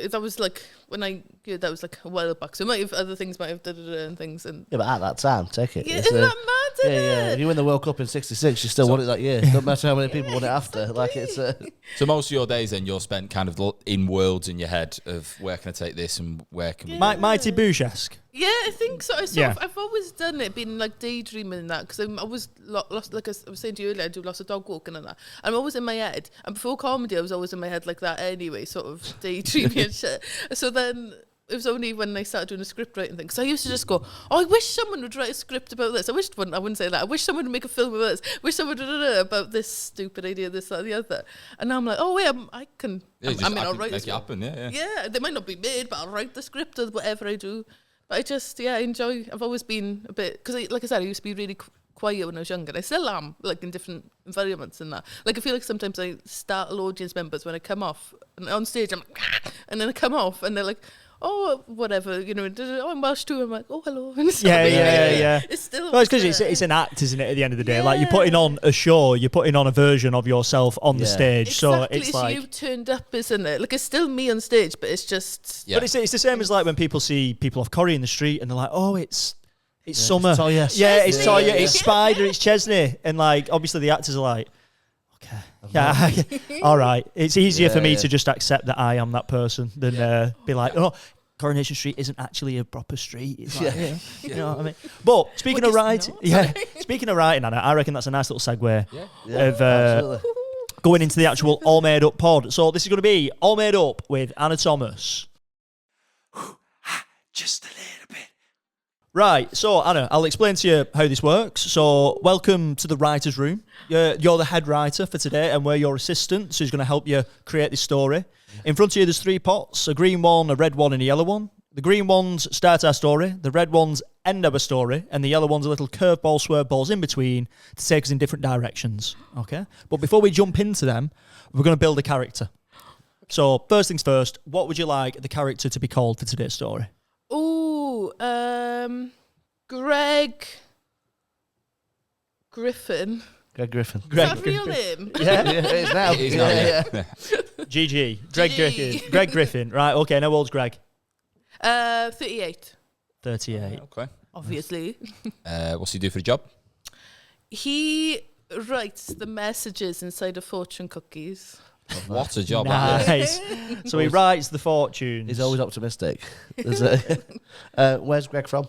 That was like, when I heard that was like a while back. So other things might have da-da-da and things. And Yeah, but at that time, take it. yeah, It's isn't that mad, isn't yeah. it? If you win the World Cup in '66, you still won it that year. Don't matter how many people won it after. Like it's. So most of your days then you're spent kind of in worlds in your head of where can I take this and where can we... Mighty Boosh-esque. Yeah, I think so. I've always done it, been like daydreaming and that, because I'm always lost, like I was saying to you earlier, I do lots of dog walking and that. I'm always in my head. And before comedy, I was always in my head like that anyway, sort of daydreaming and shit. So then it was only when I started doing a script writing thing, because I used to just go, I wish someone would write a script about this. I wouldn't say that. I wish someone would make a film about this. I wish someone would about this stupid idea, this, that, the other. And now I'm like, oh, wait, I can. I'll write make it happen, Yeah, they might not be made, but I'll write the script or whatever I do. But I just, enjoy. I've always been a bit, because like I said, I used to be really quiet when I was younger. I still am, like in different environments and that. Like I feel like sometimes I startle audience members when I come off and on stage. I'm like, and then I come off and they're like, oh, whatever, oh, I'm Welsh too. I'm like, oh, hello. Yeah. It's still. Well, it's because it's an act, isn't it? At the end of the day, like you're putting on a show, you're putting on a version of yourself on the stage. Exactly, So it's like you turned up, isn't it? Like it's still me on stage, but it's just. But it's the same as like when people see people off Corrie in the street and they're like, oh, it's summer. It's Toya. Yeah, it's Toya, it's Spider, it's Chesney, and like obviously the actors are like, okay, yeah, all right. It's easier for me to just accept that I am that person than be like, oh, Coronation Street isn't actually a proper street. It's like, you know what I mean? But speaking of writing, speaking of writing, Anna, I reckon that's a nice little segue of going into the actual All Made Up pod. So this is going to be All Made Up with Anna Thomas. Just a little bit. Right, so Anna, I'll explain to you how this works. So welcome to the writer's room. You're the head writer for today and we're your assistant, so who's going to help you create this story. In front of you there's 3 pots, a green one, a red one and a yellow one. The green ones start our story, the red ones end our story, and the yellow ones are little curveball, swerve balls in between to take us in different directions. Okay? But before we jump into them, we're going to build a character. So first things first, what would you like the character to be called for today's story? Ooh, Greg Griffin. Greg Griffin. Is that a real name? Yeah. It is now. It is now, yeah. GG. Greg Griffin. Right, okay, now how old's Greg? 38, 38. Okay. obviously. What's he do for a job? He writes the messages inside of fortune cookies. What a job that is. Nice. So he writes the fortunes. He's always optimistic. Where's Greg from?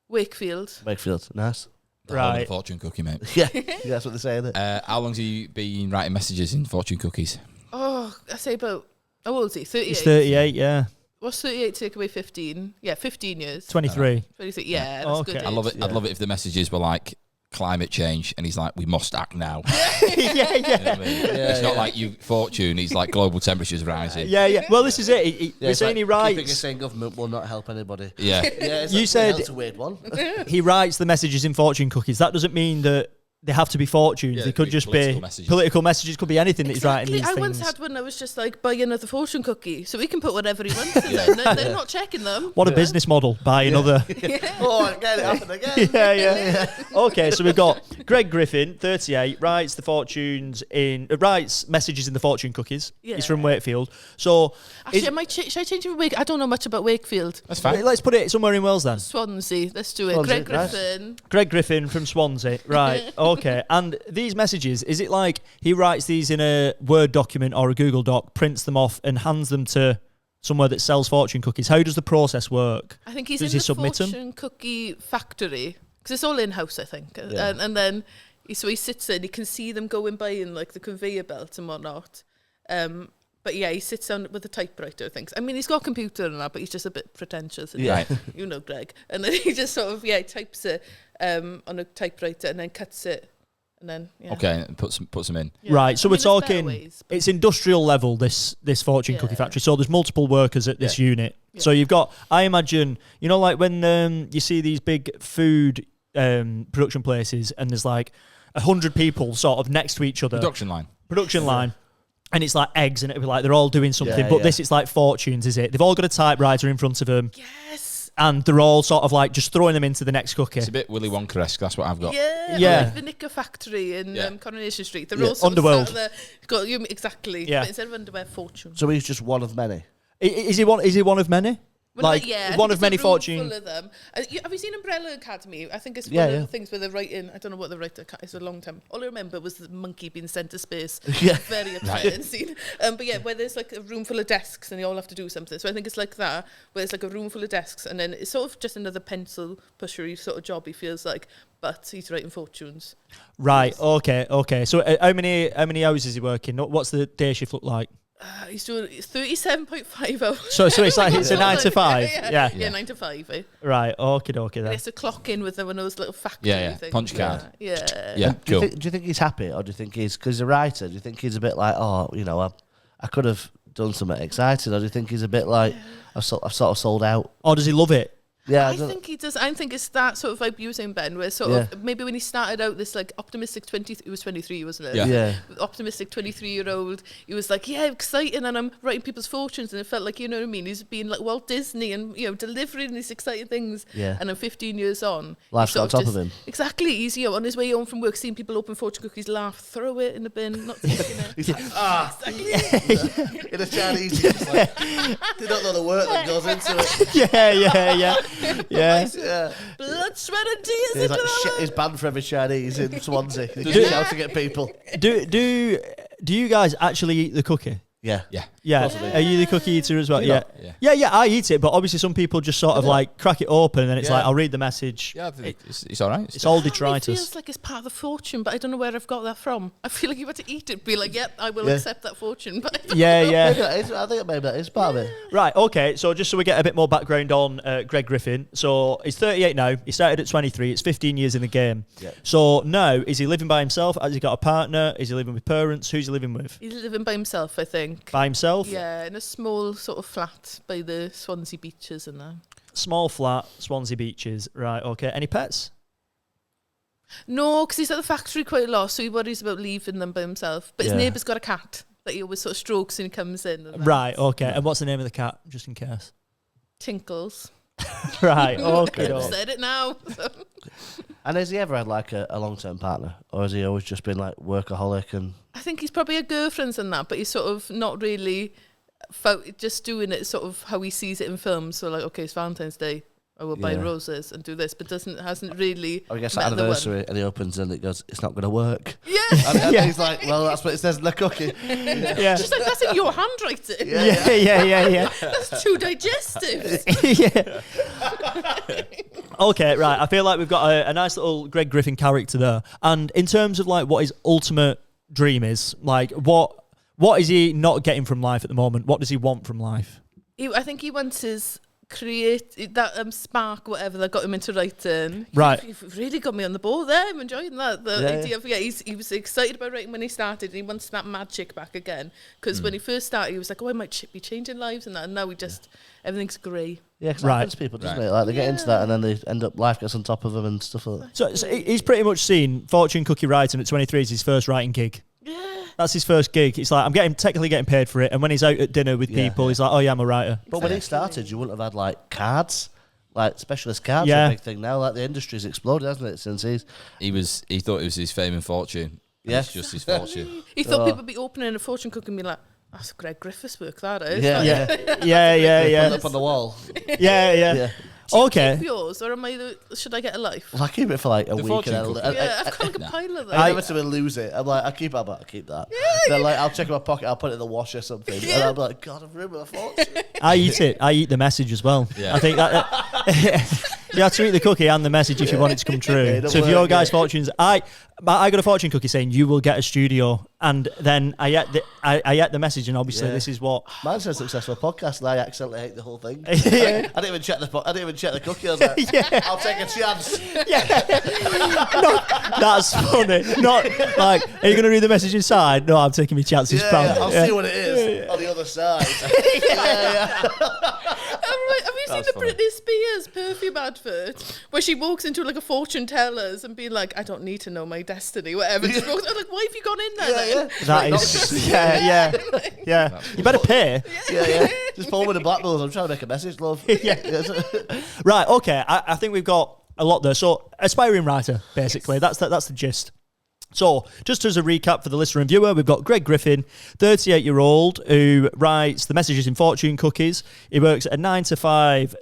Wakefield. Wakefield. Nice. The whole of Right. fortune cookie, mate. Yeah, that's what they say, isn't it? How long have you been writing messages in fortune cookies? Oh I say about, how old is he? 38. He's 38, yeah. What's 38 take away 15? Yeah, 15 years. 23. 23, yeah, that's Okay. good. I love it. Yeah. I'd love it if the messages were like climate change, and he's like, we must act now. yeah, You know what yeah. I mean? It's not like you fortune. He's like global temperatures rising. Yeah, yeah. Well, this is it. We're it's saying he like keeping a writes. sane government will not help anybody. Yeah. Yeah, it's You like, said- that's a weird one. He writes the messages in fortune cookies. That doesn't mean that they have to be fortunes. Yeah, they it could could be just political be messages. political messages. Could be anything that he's writing Exactly. these I things. once had one that was just like, buy another fortune cookie. So we can put whatever he wants in there. They're not checking them. What a business model. Buy another. Oh, again, it happened again. yeah. Okay, so we've got Greg Griffin, 38, writes writes messages in the fortune cookies. Yeah. He's from Wakefield. So Actually, should I change it for Wake? I don't know much about Wakefield. That's fine. let's put it somewhere in Wales then. Swansea. Let's do it. Swansea, Greg nice. Griffin. Greg Griffin from Swansea. Right, okay. And these messages, is it like he writes these in a Word document or a Google Doc, prints them off and hands them to somewhere that sells fortune cookies? How does the process work? I think he's Does in he the submit 'em? fortune cookie factory. Because it's all in-house, I think. Yeah. And then, so he sits there and he can see them going by in like the conveyor belt and whatnot. But yeah, he sits down with a typewriter, I think. I mean, he's got a computer and that, but he's just a bit pretentious. And Right. you know, Greg. And then he just sort of, types it on a typewriter and then cuts it. And then, Okay, and puts them in. Yeah. Right, so I we're mean, there's better talking, ways, but- it's industrial level, this fortune cookie Yeah. factory. So there's multiple workers at this unit. So you've got, I imagine, you know, like when you see these big food production places and there's like 100 people sort of next to each other. Production line. Line. And it's like eggs and it'll be like they're all doing something. Yeah, but yeah. this, it's like fortunes, is it? They've all got a typewriter in front of them. Yes. And they're all sort of like just throwing them into the next cookie. It's a bit Willy Wonka-esque. That's what I've got. Yeah. Like the Knicker factory in Yeah. Coronation Street. They're Yeah. all sort Underworld. of sat there, got you exactly. Yeah. But instead of underwear, fortune. So he's just one of many. Is he one of many? Well, Like, I one think of many it's a room fortune. full of them. Have you seen Umbrella Academy? I think it's Yeah, one of yeah. the things where they're writing. I don't know what they're writing. It's a long time. All I remember was the monkey being sent to space. Yeah. Very upsetting scene. But yeah, where there's like a room full of desks and they all have to do something. So I think it's like that, where it's like a room full of desks and then it's sort of just another pencil pushery sort of job. He feels like, but he's writing fortunes. Right. Okay. So how many hours is he working? What's the day shift look like? He's doing 37.5 hours. So it's like it's a 9 to 5. Yeah. Yeah, 9 to 5. Eh? Right. Okay. And he Then. has to clock in with one of those little factory Yeah. things. Punch card. Yeah. Yeah, Do cool. you think he's happy, or do you think he's, because he's a writer, do you think he's a bit like, oh, you know, I could have done something exciting, or do you think he's a bit like, I've sort of sold out? Or does he love it? Yeah, I think he does. I think it's that sort of vibe you were saying, Ben, where sort of maybe when he started out this like optimistic 20, he was 23, wasn't it? Yeah. Yeah. Optimistic 23-year-old. He was like, yeah, exciting, and I'm writing people's fortunes, and it felt like, you know what I mean? He's being like Walt Disney and, you know, delivering these exciting things. Yeah. And then 15 years on, Life's he's sort got on top just- of him. Exactly. He's, you know, on his way home from work, seeing people open fortune cookies, laugh, throw it in the bin, not taking it. He's like, in a Chinese, he's just like, they don't know the work that goes into it. Yeah. Yeah. Blood, sweat, and tears. He's like, into shit, the- he's banned for every Chinese in Swansea. He's shouting at people. Do you guys actually eat the cookie? Yeah. Yeah. Yeah. Possibly. Are you the cookie eater as well? Do you Yeah. not? Yeah. I eat it, but obviously some people just sort of like crack it open and it's Yeah. like, I'll read the message. Yeah, I think it's all right. It's all It detritus. feels like it's part of the fortune, but I don't know where I've got that from. I feel like you had to eat it, be like, yep, I will Yeah. accept that fortune. But I don't Yeah, know. yeah. Maybe that is, I think maybe that is part of it. Right, okay. So just so we get a bit more background on Greg Griffin. So he's 38 now. He started at 23. It's 15 years in the game. Yeah. So now, is he living by himself? Has he got a partner? Is he living with parents? Who's he living with? He's living by himself, I think. By himself? Yeah, in a small sort of flat by the Swansea beaches and that. Small flat, Swansea beaches. Right, okay. Any pets? No, because he's at the factory quite a lot, so he worries about leaving them by himself. But his Yeah. neighbour's got a cat that he always sort of strokes when he comes in. And that. Right, okay. And what's the name of the cat, just in case? Tinkles. Right, okay. I've said it now. So. And has he ever had like a long-term partner, or has he always just been like workaholic and? I think he's probably a girlfriend and that, but he's sort of not really just doing it sort of how he sees it in films. So like, okay, it's Valentine's Day, I will buy Yeah. roses and do this, but hasn't really. I guess met that the one. anniversary, and he opens and it goes, it's not going to work. Yeah. And he's like, well, that's what it says in the cookie. Yeah. She's like, that's in your handwriting. Yeah. That's too digestive. Yeah. Okay, right. I feel like we've got a nice little Greg Griffin character there. And in terms of like what his ultimate dream is, like what What is he not getting from life at the moment? What does he want from life? I think he wants his create that spark, whatever that got him into writing. Right. You've really got me on the ball there. I'm enjoying that. The Yeah, idea of he was excited about writing when he started, and he wants that magic back again. Because when he first started, he was like, "Oh, I might be changing lives," and that. And now he just everything's grey. Yeah, because Right. happens to people, doesn't it? Like they get into that and then they end up life gets on top of them and stuff like that. So he's pretty much seen fortune cookie writing at 23 is his first writing gig. Yeah. That's his first gig. It's like, I'm technically getting paid for it. And when he's out at dinner with Yeah, people, yeah. he's like, oh yeah, I'm a writer. But when he started, you wouldn't have had like cards, like specialist cards. Yeah. Are a big thing now. Like the industry's exploded, hasn't it? Since he thought it was his fame and fortune. Yeah. It's just his fortune. He thought people would be opening a fortune cookie and be like, "That's Greg Griffiths' work, that is." Yeah. Like, Yeah. put it up on the wall. Yeah. Yeah. Okay. keep yours, or should I get a life? Well, I keep it for like a The week fortune and cookie. Yeah, I've got like a pile of them. I never to lose it. I'm like, I keep that. Then like, I'll check in my pocket, I'll put it in the wash or something, and I'll be like, God, I've ruined my fortune. I eat it. I eat the message as well. Yeah. I think that you have to eat the cookie and the message if you want it to come true. it don't So if work, your guy's yeah. fortunes, I got a fortune cookie saying you will get a studio, and then I ate the message, and obviously Yeah. this is what. Mine's a successful podcast, and I accidentally ate the whole thing. Yeah. I didn't even check the cookie. I was like, Yeah. I'll take a chance. That's funny. Not like, are you going to read the message inside? No, I'm taking my chances, Yeah, pal. yeah, I'll see what it is on the other side. Have you seen the funny. Britney Spears perfume advert where she walks into like a fortune teller's and be like, "I don't need to know my destiny," whatever. Just walks, I'm like, why have you gone in there? Yeah, then? yeah. That is, yeah. You better pay. Yeah. Just pull with the black balls. I'm trying to make a message, love. Right, okay. I think we've got a lot there. So, aspiring writer, basically. That's the gist. So, just as a recap for the listener and viewer, we've got Greg Griffin, 38-year-old, who writes the messages in fortune cookies. He works at a 9 to 5,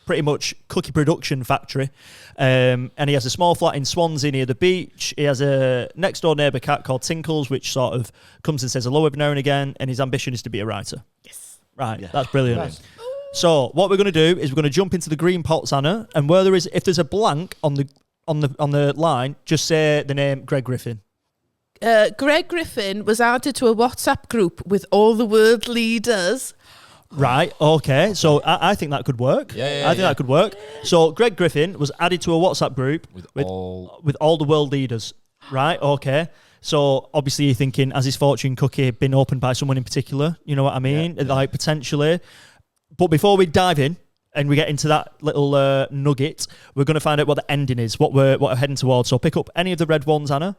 pretty much cookie production factory. And he has a small flat in Swansea near the beach. He has a next-door neighbour cat called Tinkles, which sort of comes and says hello every now and again. And his ambition is to be a writer. Yes. Right, Yeah. that's brilliant. So, what we're going to do is we're going to jump into the green pots, Anna, and if there's a blank on the line, just say the name Greg Griffin. Greg Griffin was added to a WhatsApp group with all the world leaders. Right, okay. So I think that could work. Yeah, I think that could work. So Greg Griffin was added to a WhatsApp group with all the world leaders. Right, okay. So obviously you're thinking, has his fortune cookie been opened by someone in particular? You know what I mean? Like potentially. But before we dive in and we get into that little nugget, we're going to find out what the ending is, what we're heading towards. So pick up any of the red ones, Anna.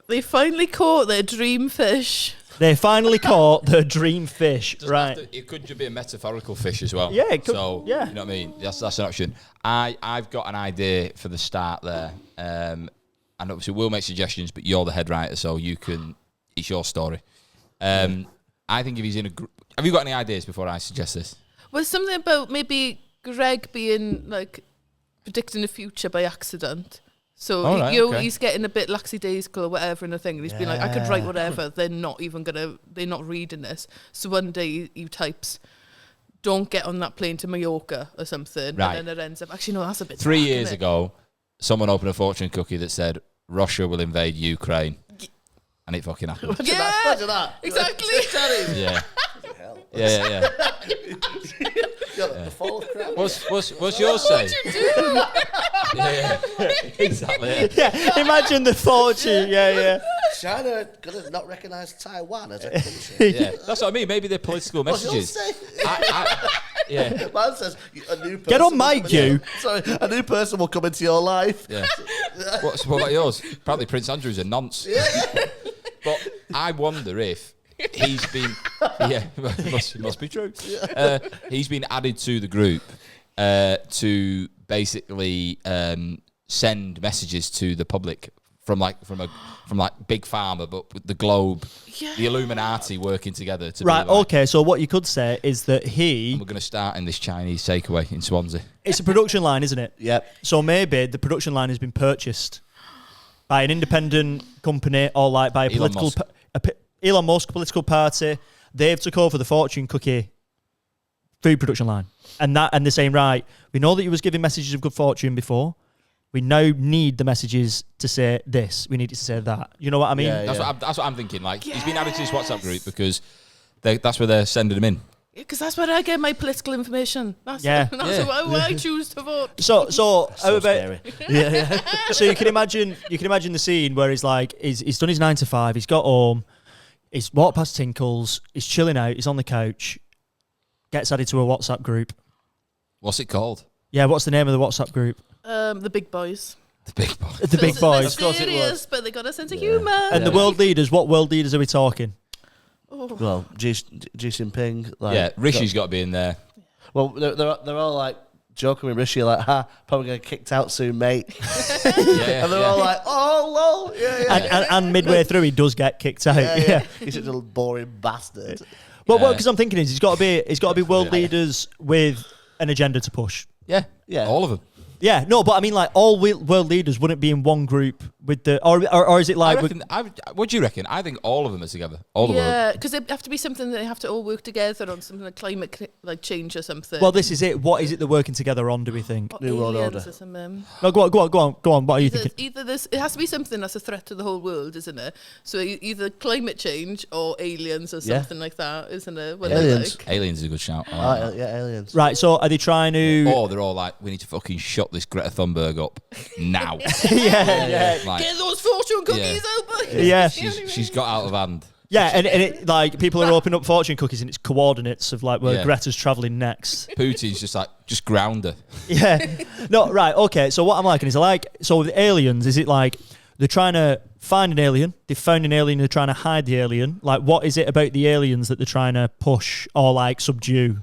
They finally caught their dream fish. They finally caught the dream fish. Right. It could just be a metaphorical fish as well. Yeah, it could. So, Yeah. you know what I mean? That's an option. I've got an idea for the start there. And obviously we'll make suggestions, but you're the head writer, so it's your story. I think if he's in a group... Have you got any ideas before I suggest this? Was something about maybe Greg being like predicting the future by accident. So All right, okay. he's getting a bit lackadaisical or whatever in the thing. And he's been like, I could write whatever. They're not reading this. So one day he types, "Don't get on that plane to Mallorca" or something. Right. And then it ends up, actually, no, that's a bit 3 dark, years isn't it? ago, someone opened a fortune cookie that said, "Russia will invade Ukraine." And it fucking happened. Yeah, Imagine that. exactly. Yeah. Yeah. The fall of crap. What's yours say? Yeah. Exactly. Yeah, imagine the fortune. Yeah. China gonna not recognise Taiwan as a country. Yeah. That's what I mean. Maybe they're political What's yours messages. say? Yeah. Man says a new person Get on will mic, come in- you. Sorry, a new person will come into your life. Yeah. What about yours? Apparently Prince Andrew's a nonce. But I wonder if he's been... Yeah, must be true. He's been added to the group to basically send messages to the public from Big Pharma, but with the Globe, the Illuminati working together to Right, be like, okay, so what you could say is that we're going to start in this Chinese takeaway in Swansea. it's a production line, isn't it? Yep. So maybe the production line has been purchased by an independent company or like by a Elon political... Musk. Elon Musk, political party. They've took over the fortune cookie food production line. And they're saying, right, we know that you was giving messages of good fortune before. We now need the messages to say this. We need it to say that. You know what I mean? Yeah, That's what I'm thinking. Like, he's been added to this WhatsApp group because that's where they're sending him in. Because that's where I get my political information. That's Yeah. why I choose to vote. So how about Scary. yeah. so you can imagine the scene where he's like he's done his 9 to 5, he's got home, he's walked past Tinkles, he's chilling out, he's on the couch, gets added to a WhatsApp group. What's it called? Yeah, what's the name of the WhatsApp group? The big boys. The Big Boys. The Big Boys. Of course it Serious, was. but they got a sense of humour. And the world leaders, what world leaders are we talking? Well, Xi Jinping. Like, Yeah, Rishi's got to be in there. Well, they're all like joking with Rishi, like, probably going to get kicked out soon, mate. Yeah, And they're all like, oh, lol. Yeah. And midway through, he does get kicked out. Yeah. He's such a boring bastard. But what? Because I'm thinking is, he's got to be world leaders with an agenda to push. Yeah, Yeah. all of them. Yeah, no, but I mean, like, all world leaders wouldn't be in one group with the, or is it like? What do you reckon? I think all of them are together. All the world. Yeah, because it have to be something that they have to all work together on, something like climate change or something. Well, this is it. What is it they're working together on? Do we think? Or New World aliens Order. or some, No, go on. What are you thinking? either this, it has to be something that's a threat to the whole world, isn't it? So either climate change or aliens or Yeah. something like that, isn't it? Aliens. Aliens is a good shout. I like that. Yeah, aliens. Right. So are they trying to? Or they're all like, we need to fucking shut this Greta Thunberg up now. yeah. Like, Get those fortune cookies open. Yeah. she's got out of hand. Yeah, and it like people are opening up fortune cookies and it's coordinates of like where Yeah. Greta's travelling next. Putin's just ground her. Yeah. No, right, okay. So what I'm liking is so with aliens, is it like they're trying to find an alien, they've found an alien, they're trying to hide the alien? Like, what is it about the aliens that they're trying to push or like subdue?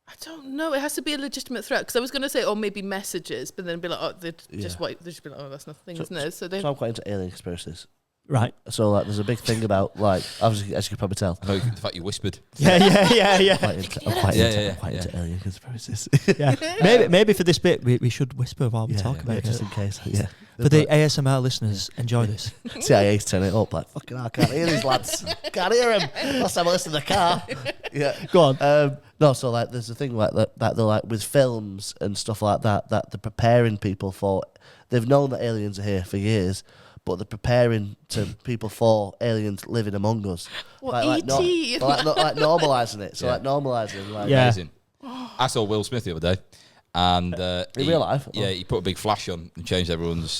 I don't know. It has to be a legitimate threat. Because I was going to say, maybe messages, but then be like, oh, they'd just be like, oh, that's nothing, isn't it? So So I'm quite into alien conspiracies. Right. So like, there's a big thing about like, obviously, as you can probably tell, I know the fact you whispered. Yeah. I'm quite Yeah. into alien conspiracies. Yeah. Maybe for this bit we should whisper while we talk about just it. in case. Yeah. For the ASMR listeners, enjoy this. CIA's turning it up like fucking hell, I can't hear these lads. Can't hear them. Last time I listened to the car. Yeah. Go on. No, so like there's a thing like that they're like with films and stuff like that they're preparing people for. They've known that aliens are here for years, but they're preparing people for aliens living among us. What, like E.T.? like normalising it. So Yeah. like normalising. Like, Yeah. Amazing. I saw Will Smith the other day. And In real life? Yeah, he put a big flash on and changed everyone's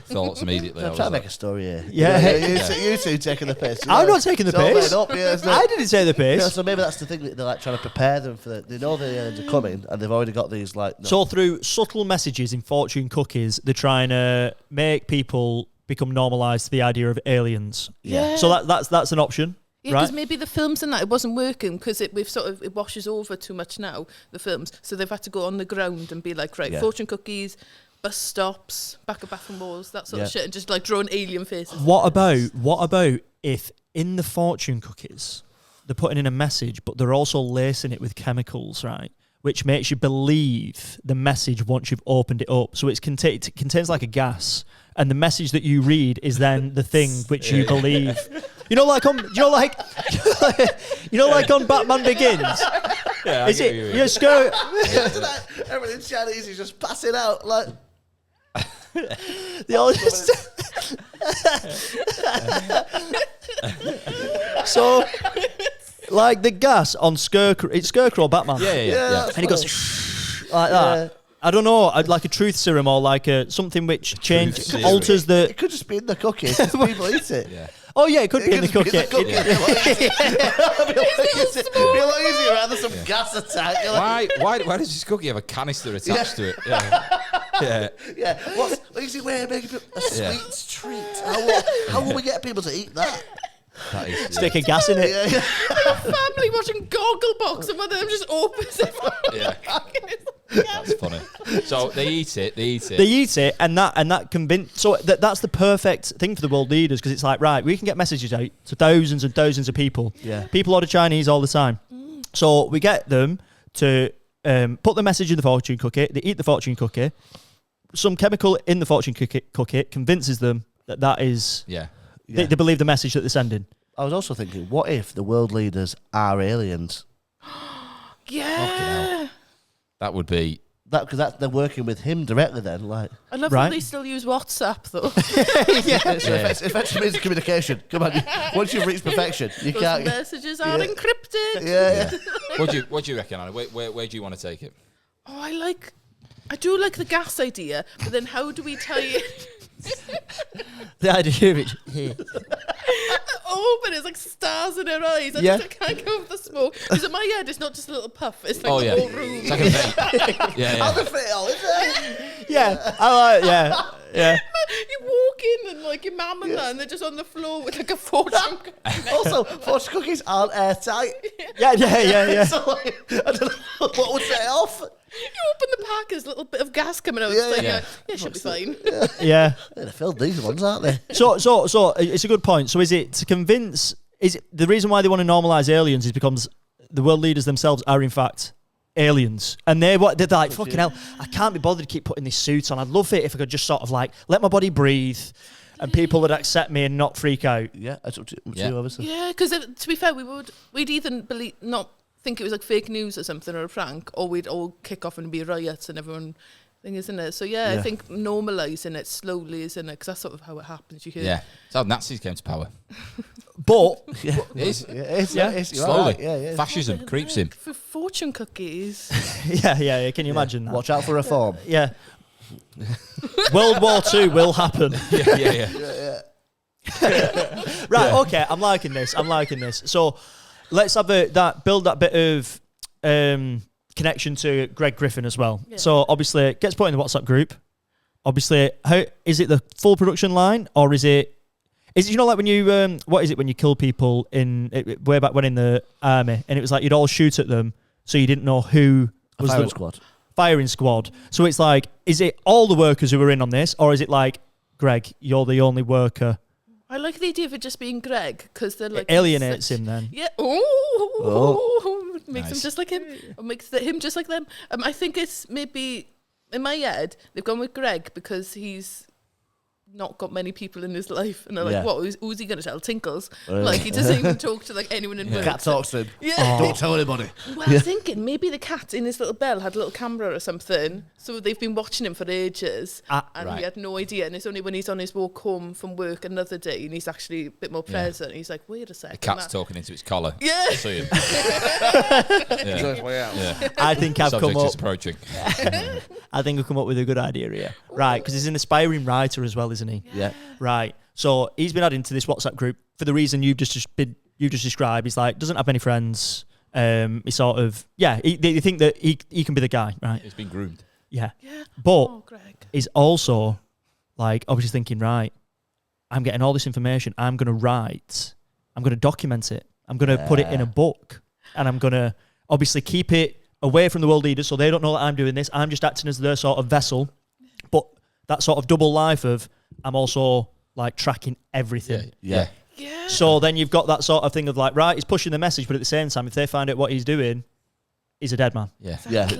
thoughts immediately. I'm trying to make a story here. Yeah. You two taking the piss. I'm not taking the It's all piss. made up, yeah, it's not- I didn't say the Yeah, piss. so maybe that's the thing that they're like trying to prepare them for. They know the aliens are coming, and they've already got these like. So through subtle messages in fortune cookies, they're trying to make people become normalised to the idea of aliens. Yeah. So that's an option. Yeah, because Right. maybe the films and that it wasn't working because it washes over too much now, the films. So they've had to go on the ground and be like, right, Yeah. fortune cookies, bus stops, back of bathroom walls, that sort of Yeah. shit, and just like drawing alien faces. What about if in the fortune cookies they're putting in a message, but they're also lacing it with chemicals, right? Which makes you believe the message once you've opened it up. So it contains like a gas, and the message that you read is then the thing which you believe. You know, like on Batman Begins. Yeah, Is it? You scare. Everything Chinese is just passing out like. They all just. So, like the gas on Scarecrow, it's Scarecrow Batman. Yeah. And he goes like that. Yeah. I don't know, like a truth serum or like something which serum. alters the. It could just be in the cookie. 'Cause people eat it. Yeah. Oh yeah, it could be in the could cookie. just be in the cookie. It'd be a lot easier rather than some gas attack. You're like, Why does this cookie have a canister attached to it? Yeah. yeah, what is it? Where making people a Yeah. sweet treat? How will we get people to eat that? That is, Stick a gas in it. Yeah. Family watching Gogglebox and one of them just opens it. Yeah. That's funny. So they eat it. They eat it, and that convince. So that's the perfect thing for the world leaders, because it's like, right, we can get messages out to thousands and thousands of people. Yeah. People order Chinese all the time, so we get them to put the message in the fortune cookie. They eat the fortune cookie. Some chemical in the fortune cookie convinces them that is. Yeah. They believe the message that they're sending. I was also thinking, what if the world leaders are aliens? Yeah. That would be because they're working with him directly. Then, like, I love Right. that they still use WhatsApp though. it's effective means of communication. Come on, once you've reached perfection, you Those can't. messages are encrypted. Yeah. What do you reckon, Anna? Where do you want to take it? Oh, I do like the gas idea, but then how do we tie it? The idea of it. Here. Oh, but it's like stars in her eyes. I can't go with the smoke. Because in my head, it's not just a little puff. It's like the whole room. It's like a vape. How the fit all is it? Yeah, I like. Yeah. You walk in and like your mum and that, and they're just on the floor with like a fortune. Also, fortune cookies aren't airtight. Yeah. So, like, I don't know what would set it off. You open the pack, there's a little bit of gas coming out. Yeah. It should be fine. Yeah. They filled these ones, aren't they? So it's a good point. So is it to convince? Is it the reason why they want to normalise aliens is because the world leaders themselves are in fact aliens, and they're like fucking hell. I can't be bothered to keep putting this suit on. I'd love it if I could just sort of like let my body breathe, and people would accept me and not freak out. Yeah, that's up to you, obviously. Yeah, because to be fair, we'd either not think it was like fake news or something or a prank, or we'd all kick off and be riots and everyone thing, isn't it? So I think normalising it slowly, isn't it? Because that's sort of how it happens. You hear, It's how Nazis came to power. But Yeah. It is. It's Slowly. right. Yeah. Fascism creeps in. for fortune cookies. yeah. Can you imagine that? Watch out for reform. Yeah. World War II will happen. Yeah. Right. Okay. I'm liking this. So let's have build that bit of connection to Greg Griffin as well. Yeah. So obviously it gets put in the WhatsApp group. Obviously, how is it the full production line, or is it like when you what is it when you kill people way back when in the army, and it was like you'd all shoot at them, so you didn't know who was Firing the squad. Firing squad. So it's like, is it all the workers who were in on this, or is it like, Greg, you're the only worker? I like the idea of it just being Greg, because they're like... It alienates him then. Yeah. Makes him just like him. Or makes him just like them. I think it's maybe, in my head, they've gone with Greg because he's not got many people in his life. And they're like, what, who's he going to tell? Tinkles? Like, he doesn't even talk to like anyone in work. Cat talks to him. Yeah. Don't tell anybody. Well, I was thinking maybe the cat in his little bell had a little camera or something, so they've been watching him for ages, and he had no idea. And it's only when he's on his walk home from work another day and he's actually a bit more present. He's like, wait a second. The cat's talking into its collar. Yeah. I see him. I think I've Subject come up. is approaching. I think I've come up with a good idea here. Right, because he's an aspiring writer as well, isn't he? Yeah. Right. So he's been added to this WhatsApp group for the reason you've just described. He's like, doesn't have any friends. He sort of, they think that he can be the guy, right? It's been groomed. Yeah. Yeah. But Greg. he's also like obviously thinking, right, I'm getting all this information. I'm going to document it. I'm going to put it in a book, and I'm going to obviously keep it away from the world leaders so they don't know that I'm doing this. I'm just acting as their sort of vessel. But that sort of double life of I'm also like tracking everything. Yeah. Yeah. So then you've got that sort of thing of like, right, he's pushing the message, but at the same time, if they find out what he's doing, he's a dead man. Yeah. Exactly.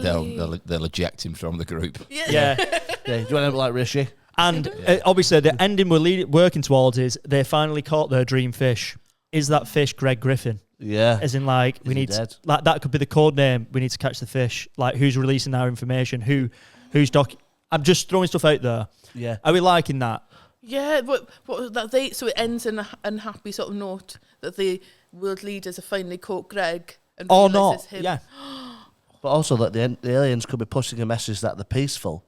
They'll eject him from the group. Yeah. Do you want to end like Rishi? And obviously, the ending we're working towards is they finally caught their dream fish. Is that fish Greg Griffin? Yeah. As in, like, we need dead? like that could be the code name. We need to catch the fish. Like, who's releasing our information? Who's I'm just throwing stuff out there. Yeah. Are we liking that? Yeah, so it ends in an unhappy sort of note that the world leaders have finally caught Greg and Or realise not? it's him. Yeah. But also that the aliens could be pushing a message that they're peaceful.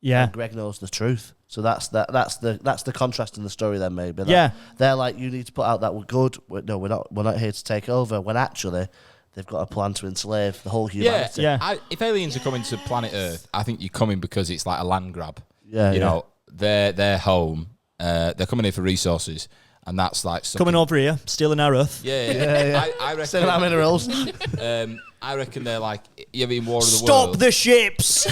Yeah. And Greg knows the truth. So that's the contrast in the story then maybe. Yeah. They're like, you need to put out that we're good. We're not here to take over. When actually they've got a plan to enslave the whole humanity. Yeah. If aliens are coming to planet Earth, I think you're coming because it's like a land grab. Yeah. You know, they're home. They're coming here for resources, and that's like Coming over here, stealing our earth. Yeah. I reckon. Send out minerals. I reckon they're like you're in War of the Stop Worlds. the ships!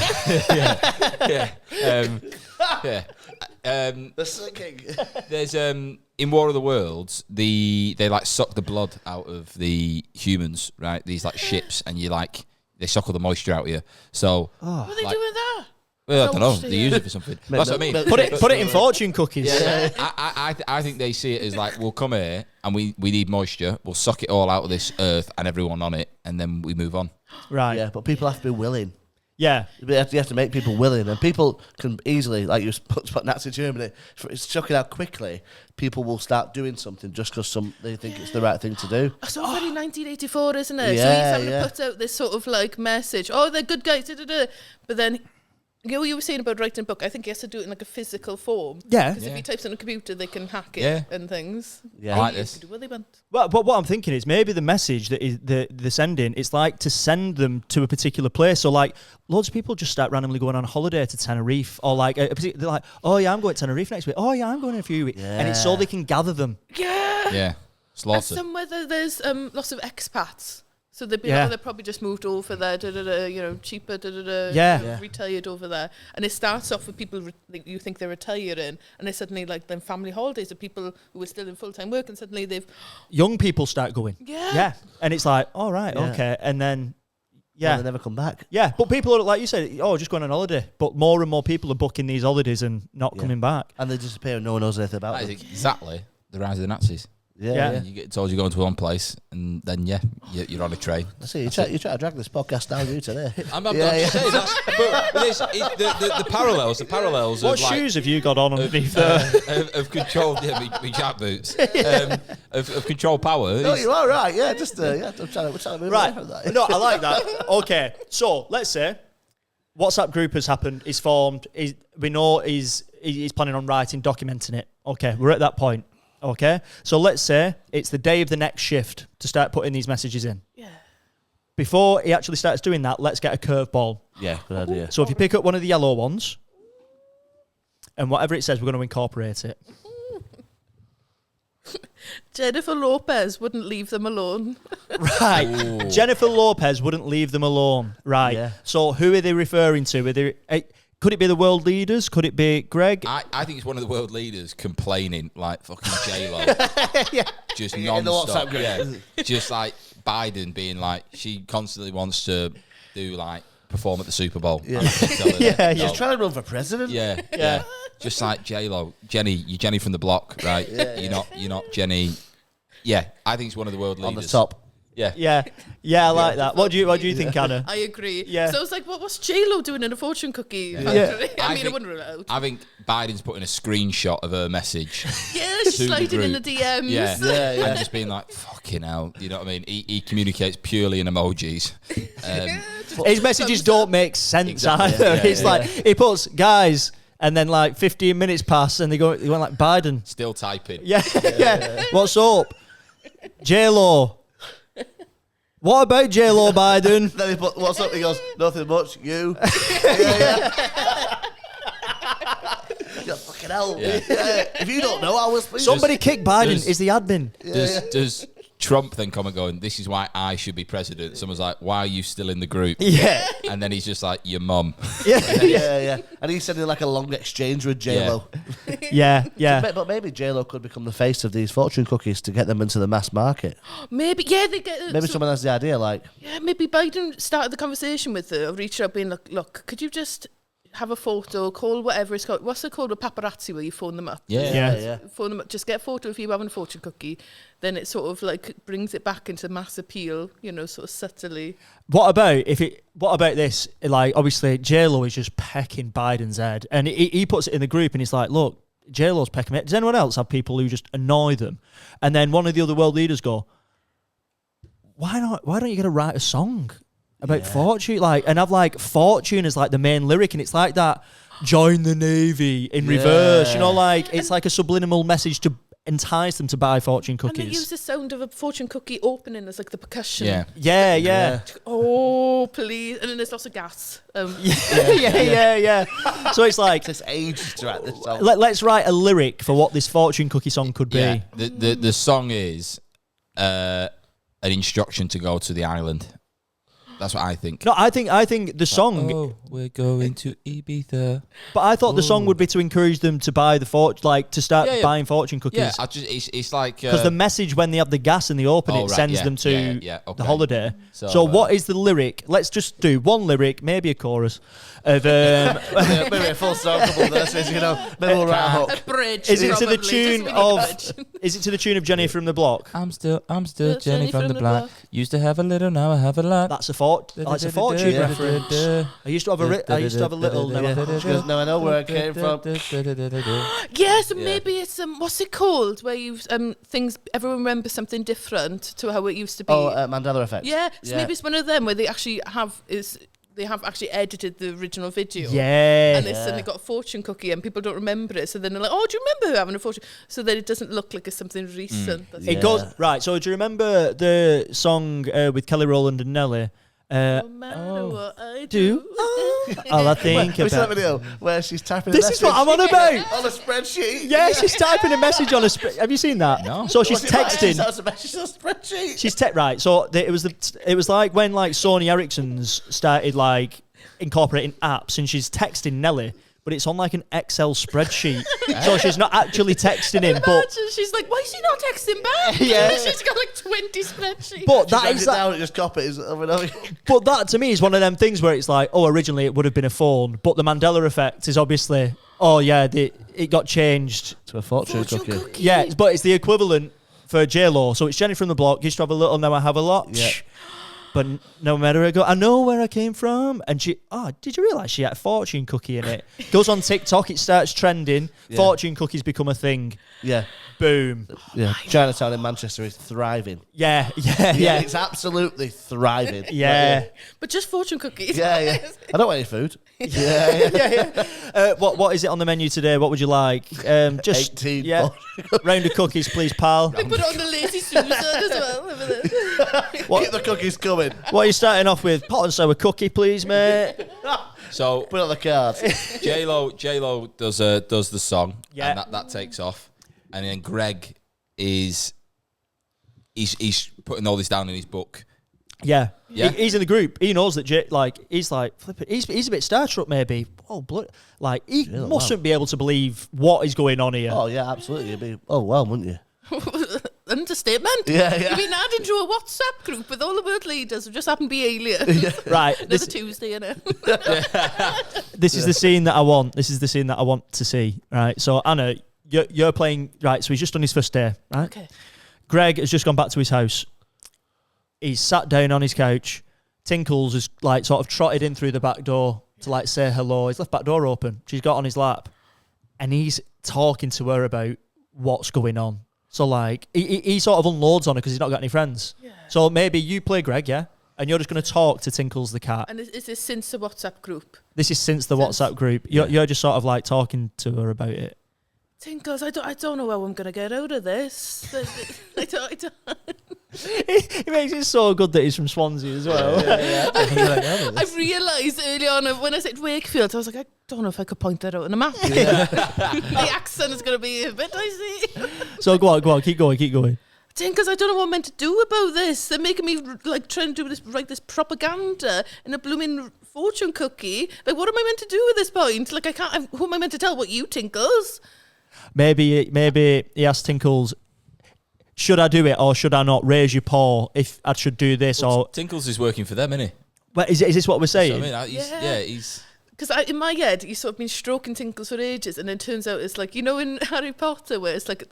They're sinking. There's in War of the Worlds, they like suck the blood out of the humans, right? These like ships, and they suck all the moisture out of you. So What are they doing that? well, I don't know. So They use it for something. That's what I mean. Put it in fortune cookies. Yeah. I think they see it as like, we'll come here and we need moisture. We'll suck it all out of this earth and everyone on it, and then we move on. Right. Yeah, but people have to be willing. Yeah. You have to make people willing, and people can easily, like you put Nazi Germany, it's shocking how quickly people will start doing something just because they think it's the right thing to do. It's all very 1984, isn't it? Yeah, So he's having to put out this sort of like message. Oh, they're good guys, da-da-da. But then, you know, you were saying about writing a book. I think he has to do it in like a physical form. Yeah. Because if he types on a computer, they can hack it Yeah. and things. Yeah. I like They this. can do what they want. Well, but what I'm thinking is maybe the message that is they're sending, it's like to send them to a particular place. So like loads of people just start randomly going on holiday to Tenerife, or like they're like, oh yeah, I'm going to Tenerife next week. Oh yeah, I'm going in a few weeks, and it's so they can gather them. Yeah. Yeah. And Slaughter. somewhere there's lots of expats. So they'd be Yeah. like, oh, they probably just moved over there, you know, cheaper, Yeah. you know, Yeah. retired over there. And it starts off with people you think they're retiring, and they suddenly like them family holidays of people who are still in full-time work, and suddenly they've, Young people start going. yeah. And it's like, all right, Yeah. okay, and then And yeah. they never come back. Yeah, but people are, like you said, oh, just going on holiday. But more and more people are booking these holidays and not Yeah. coming back. And they disappear and no one knows anything about That them. is exactly the rise of the Nazis. Yeah, Yeah. yeah. You get told you're going to one place, and then you're on a train. I see, you try to drag this podcast down you today. I'm Yeah, just saying that's, but the parallels What of like, shoes have you got on underneath there? of controlled, me jack boots, of controlled power. No, is- you're all right. Yeah, just I'm trying to move Right. away from that. No, I like that. Okay, so let's say WhatsApp group has happened, is formed, we know he's planning on writing, documenting it. Okay, we're at that point. Okay, so let's say it's the day of the next shift to start putting these messages in. Yeah. Before he actually starts doing that, let's get a curveball. Yeah, good idea. So if you pick up one of the yellow ones, and whatever it says, we're going to incorporate it. Jennifer Lopez wouldn't leave them alone. Right. Ooh. Jennifer Lopez wouldn't leave them alone. Right. Yeah. So who are they referring to? Are they, could it be the world leaders? Could it be Greg? I think it's one of the world leaders complaining like fucking J-Lo. Just In the non-stop. WhatsApp group. Yeah. Just like Biden being like, she constantly wants to do like, perform at the Super Bowl. Yeah. And I can tell her that. Yeah, She's trying to run for president. Yeah, yeah. Just like J-Lo. Jenny, you're Jenny from the block, right? You're not Jenny. Yeah, I think it's one of the world leaders. On the top. Yeah. Yeah, I like that. What do you think, Anna? I agree. Yeah. So I was like, what's J-Lo doing in a fortune cookie factory? I mean, I wouldn't rule it out. I think Biden's putting a screenshot of her message. Yeah, to she's sliding in the group. DMs. Yeah, and just being like, fucking hell. You know what I mean? He communicates purely in emojis. His messages don't make sense Exactly, either. yeah, It's yeah. like, he puts, guys, and then like 15 minutes pass and they go like, Biden. Still typing. Yeah. What's up? J-Lo. What about J-Lo, Biden? Then he put, what's up? He goes, nothing much. You. Yeah, fucking hell. Yeah. Yeah. If you don't know, I was. Somebody kick Biden. Does- Is the admin. Does Trump then comment going, this is why I should be president? Someone's like, why are you still in the group? Yeah. And then he's just like, your mum. Yeah. And he's sending like a long exchange with J-Lo. Yeah. But maybe J-Lo could become the face of these fortune cookies to get them into the mass market. Maybe, yeah, they get. Maybe someone has the idea, like, Yeah, maybe Biden started the conversation with her, or reached out being like, look, could you just have a photo, call whatever it's called. What's it called? A paparazzi, where you phone them up. Yeah. Phone them up. Just get a photo of you having a fortune cookie. Then it sort of like brings it back into mass appeal, you know, sort of subtly. What about this? Like, obviously, J-Lo is just pecking Biden's head. And he puts it in the group and he's like, look, J-Lo's pecking me. Does anyone else have people who just annoy them? And then one of the other world leaders go, why don't you get to write a song about fortune? Like, and have like fortune as like the main lyric, and it's like that, join the Navy in reverse, you know, like it's like a subliminal message to entice them to buy fortune And they cookies. use the sound of a fortune cookie opening as like the percussion. Yeah. Oh, please. And then there's lots of gas. Yeah. So it's like, this age to write this song. let's write a lyric for what this fortune cookie song could be. Yeah. The song is an instruction to go to the island. That's what I think. No, I think the song. Oh, we're going to Ibiza. But I thought the song would be to encourage them to buy the to start buying fortune cookies. Yeah, it's like Because the message when they have the gas and they open it sends them to okay. the holiday. So, So what is the lyric? Let's just do one lyric, maybe a chorus. of Maybe a full song, couple verses, middle right hook. A bridge. is it to the probably. tune Doesn't really of bridge. is it to the tune of Jenny from the Block? I'm still Jenny from the block. Used to have a little, now I have a lot. That's a fortune reference. I used to have a little. Now I have She goes, no, I know where I came from. Yeah, so maybe it's what's it called? Where you things everyone remembers something different to how it used to be. Oh, Mandela Effect. Yeah, so maybe it's one of them where they actually have actually edited the original video. Yeah. And they suddenly got a fortune cookie and people don't remember it. So then they're like, oh, do you remember her having a fortune? So then it doesn't look like it's something recent. That's It goes right. So do you remember the song with Kelly Rowland and Nelly? no matter what I do. All I think We saw that about. video where she's typing This a is message what I'm on about. on a spreadsheet. Yeah, she's typing a message on a. Have you seen that? No. So she's What's it like? She texting. starts a message on a spreadsheet. She's right. So it was like when like Sony Ericsson's started like incorporating apps, and she's texting Nelly, but it's on like an Excel spreadsheet. So she's not actually texting him, but Imagine, she's like, why is she not texting back? Yeah. She's got like 20 spreadsheets. but She that drags is it that. down and just copies over and over. But that to me is one of them things where it's like, oh, originally it would have been a phone, but the Mandela effect is obviously, oh yeah, it got changed. To a fortune Fortune cookie. cookie. Yeah, but it's the equivalent for J-Lo. So it's Jenny from the Block. Used to have a little, now I have a lot. Yeah. But no matter where I go, I know where I came from. And did you realise she had a fortune cookie in it? Goes on TikTok, it starts trending. Yeah. Fortune cookies become a thing. Yeah. Boom. Yeah. Chinatown in Manchester is thriving. Yeah. It's absolutely thriving. Yeah. But just fortune cookies. Yeah. I don't want any food. Yeah. What is it on the menu today? What would you like? Just 18. yeah. Round of cookies, please, pal. They put it on the Lazy Susan as well. Over there. Keep the cookies coming. What are you starting off with? Pot and sour cookie, please, mate. So Put it on the cards. J-Lo does the song, Yeah. and that takes off, and then Greg he's putting all this down in his book. Yeah. Yeah. He's in the group. He knows that he's flip it. He's a bit starstruck maybe. Oh, like he Yeah, mustn't be able to believe what is going on here. Oh, yeah, absolutely. You'd be, oh, well, wouldn't you? Understatement. Yeah. You've been added to a WhatsApp group with all the world leaders who just happen to be aliens. Right. Another Tuesday, you know. This is the scene that I want. This is the scene that I want to see. Right. So Anna, you're playing. Right. So he's just done his first day. Right. Okay. Greg has just gone back to his house. He's sat down on his couch. Tinkles has like sort of trotted in through the back door to like say hello. He's left back door open. She's got on his lap, and he's talking to her about what's going on. So like he sort of unloads on her because he's not got any friends. Yeah. So maybe you play Greg, yeah, and you're just going to talk to Tinkles the cat. And is this since the WhatsApp group? This is since the WhatsApp group. You're just sort of like talking to her about it. Tinkles, I don't know how I'm going to get out of this. I don't. He makes it so good that he's from Swansea as well. I realised early on when I said Wakefield, I was like, I don't know if I could point that out on a map. The accent is going to be a bit dicey. So go on, keep going. Tinkles, I don't know what I'm meant to do about this. They're making me like trying to do this propaganda in a blooming fortune cookie. Like, what am I meant to do at this point? Like, who am I meant to tell? What, you, Tinkles? Maybe he asked Tinkles, should I do it or should I not? Raise your paw if I should do this or. Tinkles is working for them, isn't he? Well, is this what we're So, I saying? mean, he's Because in my head, he's sort of been stroking Tinkles for ages, and then it turns out it's like, you know, in Harry Potter, where it's like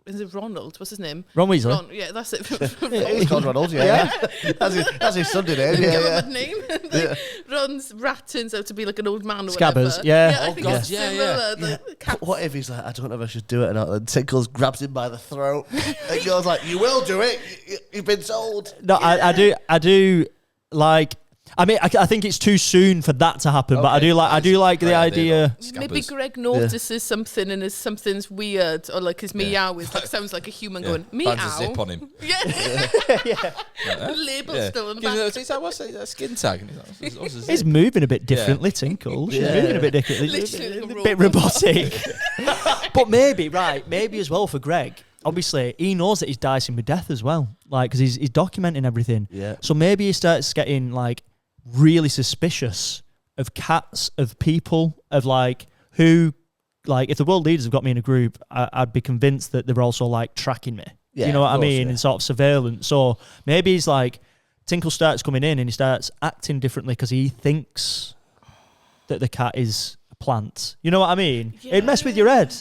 is it Ronald? What's his name? Ron Weasley. Yeah, that's it. He's called Ronald, yeah. That's his Sunday name, yeah. Name. Like, Ron's rat turns out to be like an old man or Scabbers, whatever. yeah. I Oh, think God, it's yeah, similar. yeah. The cat- What if he's like, I don't know if I should do it or not? And Tinkles grabs him by the throat and goes like, you will do it. You've been told. No, I do like. I mean, I think it's too soon for that to happen, but I do like the Great idea. Maybe Scabbers. Greg notices something and something's weird, or like his meow is like sounds like a human going meow. Finds a zip on him. Yeah, label Yeah. still on the Gives back. it, he's like, what's that skin tag? And he's like, what's a He's zip? moving a bit differently, Tinkles. She's moving a bit differently. Literally like a a bit robot. robotic. But maybe as well for Greg. Obviously, he knows that he's dicing with death as well, like because he's documenting everything. Yeah. So maybe he starts getting like really suspicious of cats, of people, of like who, like if the world leaders have got me in a group, I'd be convinced that they're also like tracking me. Yeah, you know what of I course, mean? yeah. And sort of surveillance. So maybe he's like, Tinkle starts coming in and he starts acting differently because he thinks that the cat is a plant. You know what I mean? Yeah. It'd mess with your head.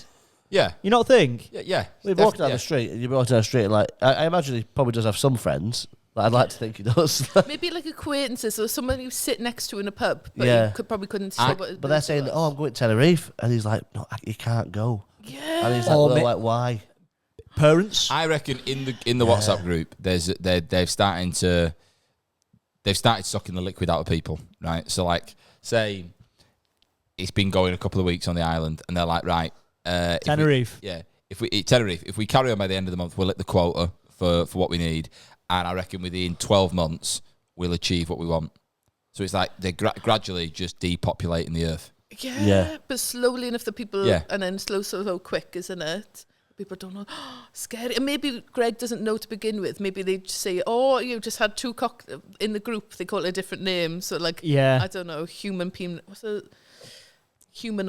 Yeah. You not think? Yeah. We walk down the street, and you walk down the street, and like I imagine he probably does have some friends. Like, I'd like to think he does. Maybe like acquaintances or someone you sit next to in a pub, but Yeah. you probably couldn't see what. But they're saying, "Oh, I'm going to Tenerife," and he's like, "No, you can't go." Yeah. And he's like, Oh, well, like, "Why?" Parents. I reckon in the WhatsApp group, they've started sucking the liquid out of people, right? So like, say it's been going a couple of weeks on the island, and they're like, right, Tenerife. If we carry on by the end of the month, we'll hit the quota for what we need, and I reckon within 12 months we'll achieve what we want. So it's like they're gradually just depopulating the earth. Yeah, but slowly enough that people, Yeah. and then so quick, isn't it? People don't know. Scary. And maybe Greg doesn't know to begin with. Maybe they just say, "Oh, you just had two in the group." They call it a different name. So like, I don't know, human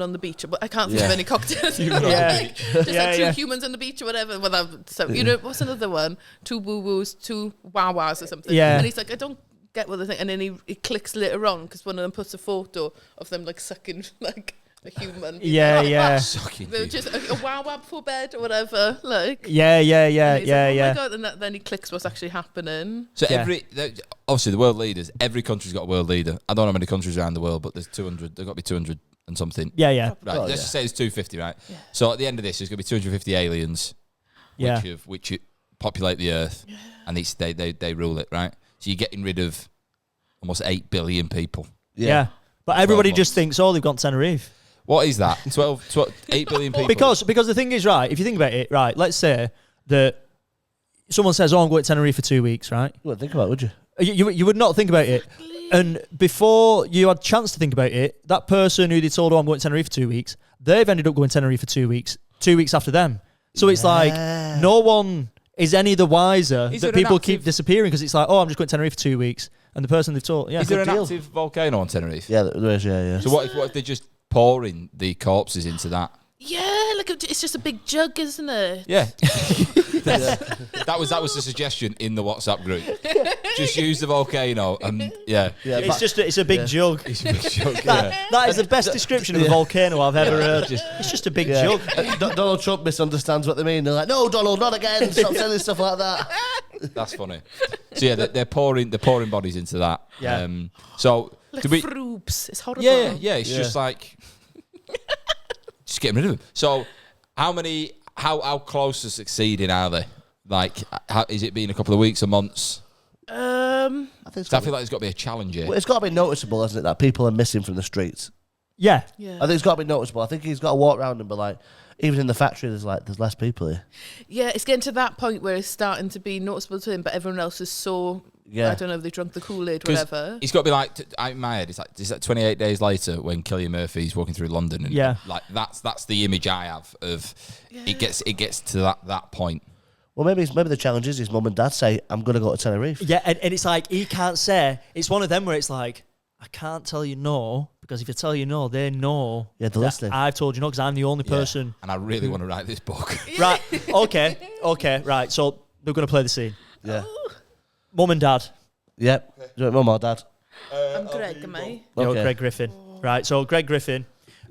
on the beach. But I can't think of any cocktails. Just had two humans on the beach or whatever. You know, what's another one? Two woo-woos, two wah-wahs or something. Yeah. And he's like, I don't get what they think. And then he clicks later on because one of them puts a photo of them like sucking like a human. Sucking They're people. just a wah-wah before bed or whatever. Like. Yeah. And he's like, oh my God. And then he clicks what's actually happening. So obviously the world leaders, every country's got a world leader. I don't know how many countries around the world, but there's 200. There's got to be 200 and something. Yeah. Right. Let's just say it's 250, right? Yeah. So at the end of this, there's going to be 250 aliens, which populate the Earth, and they rule it, right? So you're getting rid of almost 8 billion people. Yeah. But everybody just thinks, oh, they've gone to Tenerife. What is that? 8 billion people. Because the thing is, right, if you think about it, right, let's say that someone says, oh, I'm going to Tenerife for 2 weeks, right? You wouldn't think about it, would you? You would not think about it. And before you had a chance to think about it, that person who they told, oh, I'm going to Tenerife for 2 weeks, they've ended up going to Tenerife for 2 weeks, 2 weeks after them. So it's like no one is any the wiser that people keep disappearing because it's like, oh, I'm just going to Tenerife for 2 weeks. And the person they've told, is there an active volcano on Tenerife? Yeah, there is, yeah. So what if they're just pouring the corpses into that? Yeah, like it's just a big jug, isn't it? Yeah. That was the suggestion in the WhatsApp group. Just use the volcano and it's a big jug. It's a big jug. That is the best description of a volcano I've ever heard. It's just a big jug. Donald Trump misunderstands what they mean. They're like, no, Donald, not again. Stop saying stuff like that. That's funny. So yeah, they're pouring bodies into that. Yeah. So like froops. It's horrible. Yeah. It's just like just getting rid of them. So how close to succeeding are they? Like, is it been a couple of weeks or months? I I feel like there's got to be a challenge here. Well, it's got to be noticeable, hasn't it, that people are missing from the streets? Yeah. I think it's got to be noticeable. I think he's got to walk around and be like, even in the factory, there's less people here. Yeah, it's getting to that point where it's starting to be noticeable to him, but everyone else is so. I don't know if they drunk the Kool-Aid, whatever. It's got to be like, in my head, it's like, is that 28 days later when Cillian Murphy's walking through London? And like that's the image I have of it gets to that point. Well, maybe the challenge is his mum and dad say, I'm going to go to Tenerife. Yeah, and it's like, he can't say, it's one of them where it's like, I can't tell you no, because if I tell you no, they know. Yeah, they're listening. I've told you no, because I'm the only person. And I really want to write this book. Right, okay, right. So they're going to play the scene. Yeah. Mum and dad. Yep. Do you want mum or dad? I'm Greg, am I? You're Okay. Greg Griffin. Right, so Greg Griffin,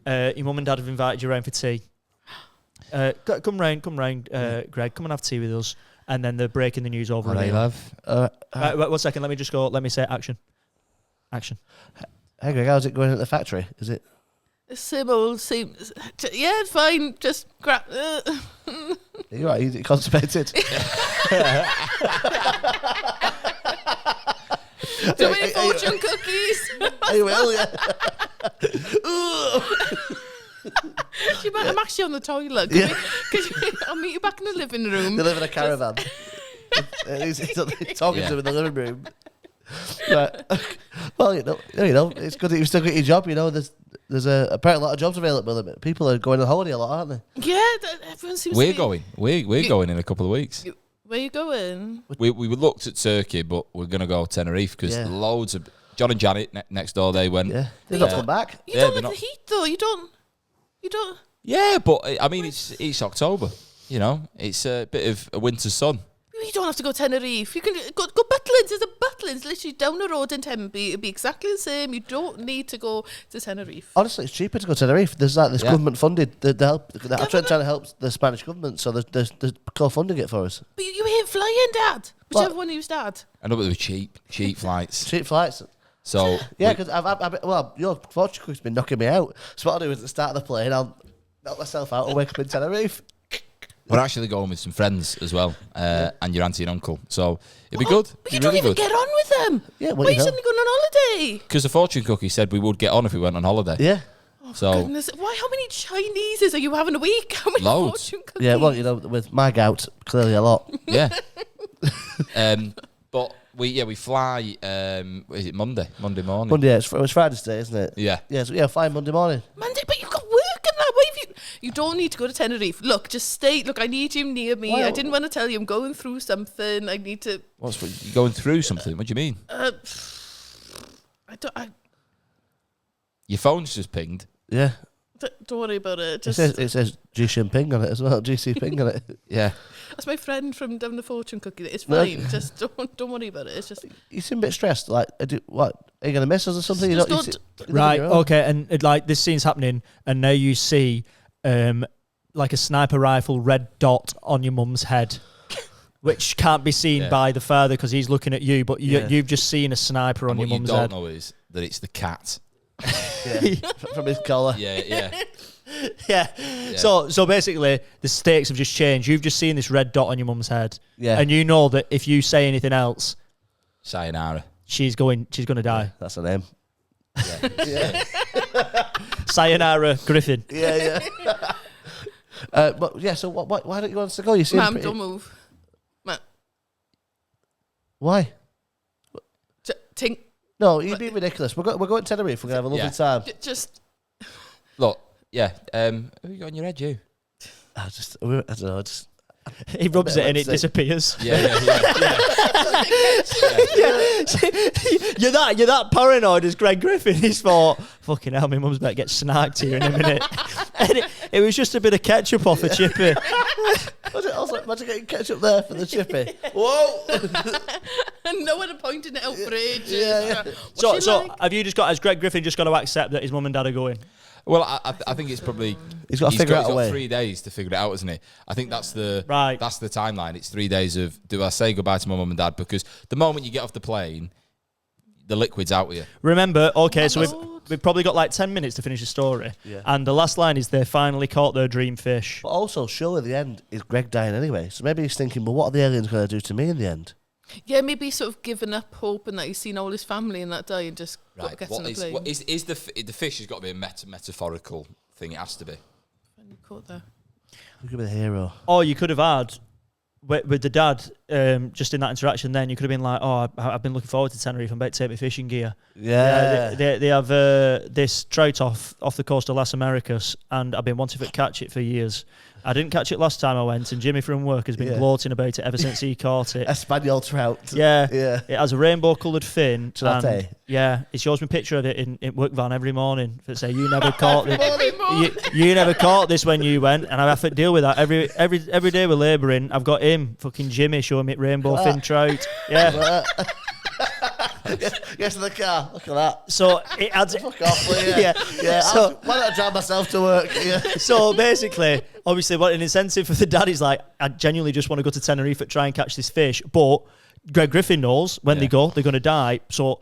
your mum and dad have invited you around for tea. Come round, Greg. Come and have tea with us. And then they're breaking the news over. Hey, love. Right, 1 second. Let me just go. Let me say action. Hey, Greg, how's it going at the factory? Is it? Same old, same. Yeah, fine. Just grab. You're right. You constipated. Too many fortune cookies. Hey, well, yeah. I'm actually on the toilet. I'll meet you back in the living room. They live in a caravan. He's talking to him in the living room. Right. Well, you know, it's good that you've still got your job. You know, there's apparently a lot of jobs available. People are going on holiday a lot, aren't they? Yeah, everyone seems. We're going. We're going in a couple of weeks. Where are you going? We looked at Turkey, but we're going to go Tenerife because loads of John and Janet next door. They went. Yeah, they've not come back. You don't like the heat, though. You don't. Yeah, but I mean, it's October. You know, it's a bit of a winter sun. You don't have to go Tenerife. You can go Butlins. There's a Butlins literally down the road in Tenby. It'll be exactly the same. You don't need to go to Tenerife. Honestly, it's cheaper to go to Tenerife. There's this government funded. The help. I'm trying to help the Spanish government, so they're co-funding it for us. But you ain't flying, Dad. Whichever one you start. I know, but they were cheap flights. Cheap flights. So yeah, because your fortune cook's been knocking me out. So what I'll do is at the start of the plane, I'll knock myself out and wake up in Tenerife. We're actually going with some friends as well, and your auntie and uncle. So it'd be good. But you don't even get on with them. Yeah, why are you suddenly going on holiday? Because the fortune cookie said we would get on if we went on holiday. Yeah. Oh, so goodness. Why? How many Chineses are you having a week? How many loads. fortune cookies? Yeah, well, with my gout, clearly a lot. Yeah. But we fly. Is it Monday morning? Monday, it's Friday today, isn't it? Yeah. Yeah, so fly Monday morning. Monday, but you've got work and that. Why have you don't need to go to Tenerife. Look, just stay. Look, I need you near me. Well, I didn't want to tell you I'm going through something. I need to. You going through something? What do you mean? Your phone's just pinged. Yeah. Don't worry about it. It says G Jinping on it as well. GC Ping on it. Yeah. That's my friend from down the fortune cookie. It's fine. Just don't worry about it. It's just. You seem a bit stressed. Like, what? Are you gonna miss us or something? Right. Okay. And like this scene's happening, and now you see, like a sniper rifle red dot on your mum's head, which can't be seen by the father because he's looking at you. But you've just seen a sniper on your mum's head. What you don't know is that it's the cat. Yeah, from his collar. Yeah. So basically, the stakes have just changed. You've just seen this red dot on your mum's head, and you know that if you say anything else, sayonara, she's going to die. That's her name. Yeah. Sayonara Griffin. Yeah. But yeah. So why don't you want us to go? You seem Mum, don't move. Mum. Why? Tink. No, you'd be ridiculous. We're going to Tenerife. We're going to have a lovely time. Just look, yeah. Who you got on your head, you? I don't know. He rubs it and it disappears. Yeah. You're that paranoid as Greg Griffin. He's thought, fucking hell, my mum's better get snagged here in a minute. And it was just a bit of ketchup off a chippy. Imagine getting ketchup there for the chippy. Whoa! and no one had pointed it out for ages. Yeah. So have you has Greg Griffin just got to accept that his mum and dad are going? Well, I think it's probably he's got to figure out a way. He's got 3 days to figure it out, hasn't he? I think that's the timeline. It's 3 days of do I say goodbye to my mum and dad, because the moment you get off the plane, the liquid's out with you. Remember, so we've probably got like 10 minutes to finish the story, and the last line is they finally caught their dream fish. But also, surely the end is Greg dying anyway. So maybe he's thinking, well, what are the aliens going to do to me in the end? Yeah, maybe he's sort of given up hoping that he's seen all his family and that day and just gets on the plane. What is the fish has got to be a metaphorical thing. It has to be. Caught there. You could be the hero. Or you could have had with the dad, just in that interaction. Then you could have been like, "Oh, I've been looking forward to Tenerife. I'm about to take my fishing gear." Yeah, they have this trout off the coast of Las Americas, and I've been wanting to catch it for years. I didn't catch it last time I went, and Jimmy from work has been gloating about it ever since he caught it. Espanol trout. Yeah. It has a rainbow-coloured fin. Chilate. Yeah, it shows me a picture of it in work van every morning. That say, "You never caught this. You never caught this when you went," and I have to deal with that every day we're labouring. I've got him, fucking Jimmy, showing me rainbow fin trout. Yeah. Yes, in the car. Look at that. So it adds. Fuck off, will you? Yeah. So why don't I drive myself to work? Yeah. So basically, obviously, what an incentive for the dad is like, I genuinely just want to go to Tenerife to try and catch this fish. But Greg Griffin knows when they go, they're going to die. So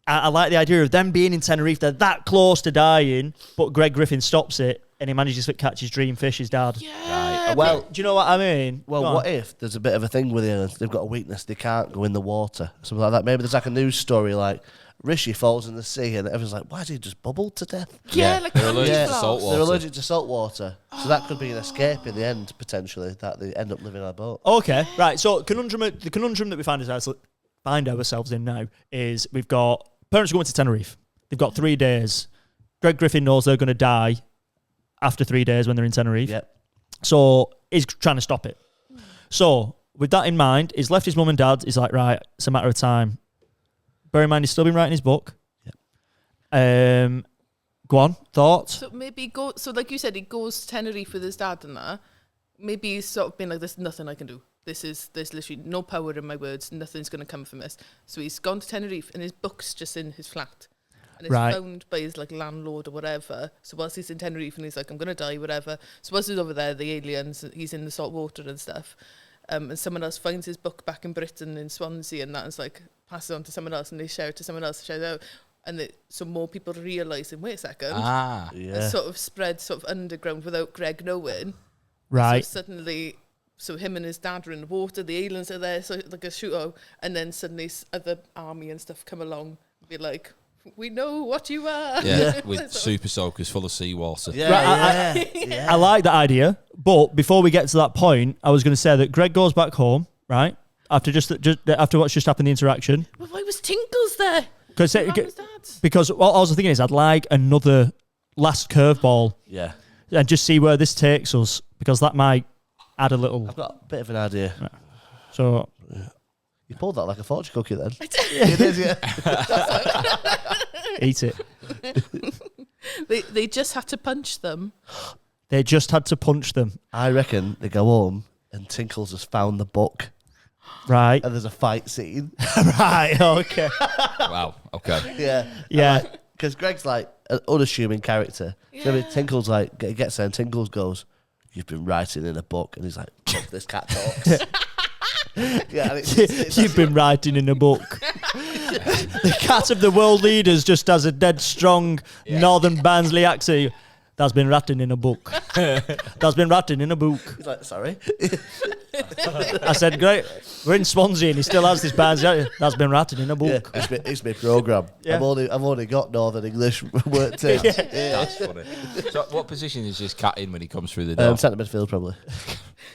I like the idea of them being in Tenerife. They're that close to dying, but Greg Griffin stops it and he manages to catch his dream fish, his dad. Yeah. Right. Well, do you know what I mean? Well, what if there's a bit of a thing with aliens? They've got a weakness. They can't go in the water. Something like that. Maybe there's like a news story like Rishi falls in the sea and everyone's like, why did he just bubble to death? Yeah, like they're allergic to salt water. They're allergic to salt water. So that could be an escape in the end, potentially, that they end up living on a boat. Okay, right. So the conundrum that we find ourselves in now is we've got parents going to Tenerife. They've got 3 days. Greg Griffin knows they're going to die after 3 days when they're in Tenerife. Yep. So he's trying to stop it. So with that in mind, he's left his mum and dad. He's like, right, it's a matter of time. Bear in mind, he's still been writing his book. Yep. Go on, thoughts? So maybe so like you said, he goes to Tenerife with his dad and that. maybe he's sort of been like, there's nothing I can do. There's literally no power in my words. Nothing's going to come from this. So he's gone to Tenerife and his book's just in his flat. And it's found by his like landlord or whatever. So whilst he's in Tenerife and he's like, I'm going to die, whatever. So whilst he's over there, the aliens, he's in the salt water and stuff. And someone else finds his book back in Britain in Swansea, and that is like passes on to someone else, and they share it to someone else, share it out. And so more people realising, wait a second. It sort of spread sort of underground without Greg knowing. Right. So suddenly... So him and his dad are in the water, the aliens are there, so like a shootout, and then suddenly other army and stuff come along and be like, we know what you are. Yeah, with super soakers full of seawater. I like that idea, but before we get to that point, I was going to say that Greg goes back home, right? After after what's just happened, the interaction. Well, why was Tinkles there? Because what I was thinking is I'd like another last curveball. Yeah. And just see where this takes us, because that might add a little. I've got a bit of an idea. Right. So you pulled that like a fortune cookie then. It is, yeah. Eat it. They just had to punch them. They just had to punch them. I reckon they go home and Tinkles has found the book. Right. And there's a fight scene. Right, okay. Wow, okay. Yeah. Yeah. Because Greg's like an unassuming character. Yeah. So Tinkles like gets there and Tinkles goes, you've been writing in a book. And he's like, look, this cat talks. Yeah, and it's You've been writing in a book. The cat of the world leaders just has a dead strong northern Barnsley accent. That's been written in a book. That's been written in a book. He's like, sorry. I said, great. We're in Swansea and he still has this Barnsley accent. That's been written in a book. Yeah, it's my programme. Yeah. I've only got Northern English work terms. Yeah. That's funny. So what position is this cat in when he comes through the door? Centre midfield, probably.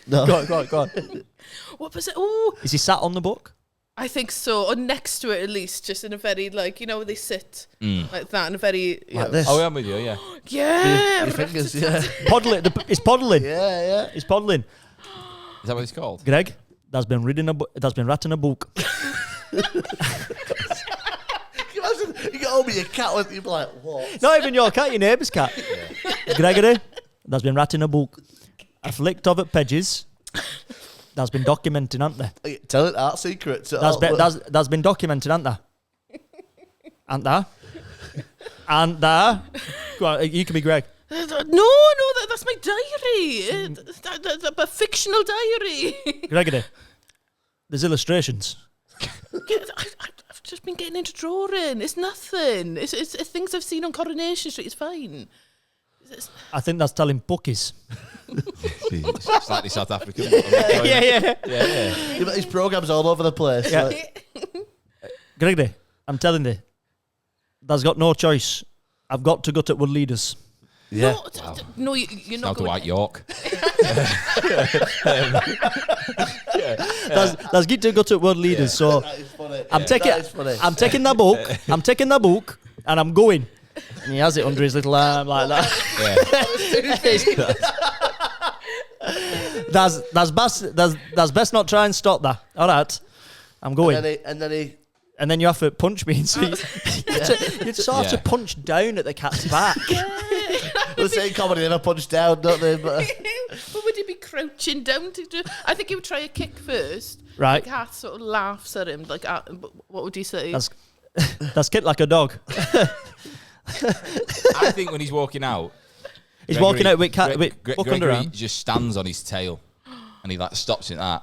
No. Go on. What was it? Oh, Is he sat on the book? I think so, or next to it at least, just in a very like they sit like that in a very Like this. Oh, I'm with you, yeah. yeah. Your fingers, yeah. Poddling. It's poddling. Yeah. It's poddling. Is that what it's called? Greg, that's been written in a book. Can you imagine you get home with your cat with you be like, what? Not even your cat, your neighbour's cat. Gregory, that's been written in a book. I flicked over pages. That's been documented, hasn't there? Tell it art secrets. That's been documented, hasn't there? Ain't there? And there. Go on, you can be Greg. No, that's my diary. A fictional diary. Gregory, there's illustrations. I've just been getting into drawing. It's nothing. It's things I've seen on Coronation Street. It's fine. I think that's telling bookies. Slightly South African. Yeah. You've got these programmes all over the place. Yeah. Like, Gregory, I'm telling you, there's got no choice. I've got to go to Wood Leaders. yeah. No, you're Now not to going. White York. There's get to go to Wood Leaders. So That is funny. I'm taking the book. I'm taking the book, and I'm going. And he has it under his little arm like that. Yeah. That's best not try and stop that. All right, I'm going. And then he And then you have to punch me. And so you'd sort of to punch down at the cat's back. the same comedy never punch down, don't they? But But would he be crouching down to do? I think he would try a kick first. Right. The cat sort of laughs at him. Like, what would you say? That's kicked like a dog. I think when he's walking out, He's walking out with book under Gregory arm. just stands on his tail, and he like stops in that,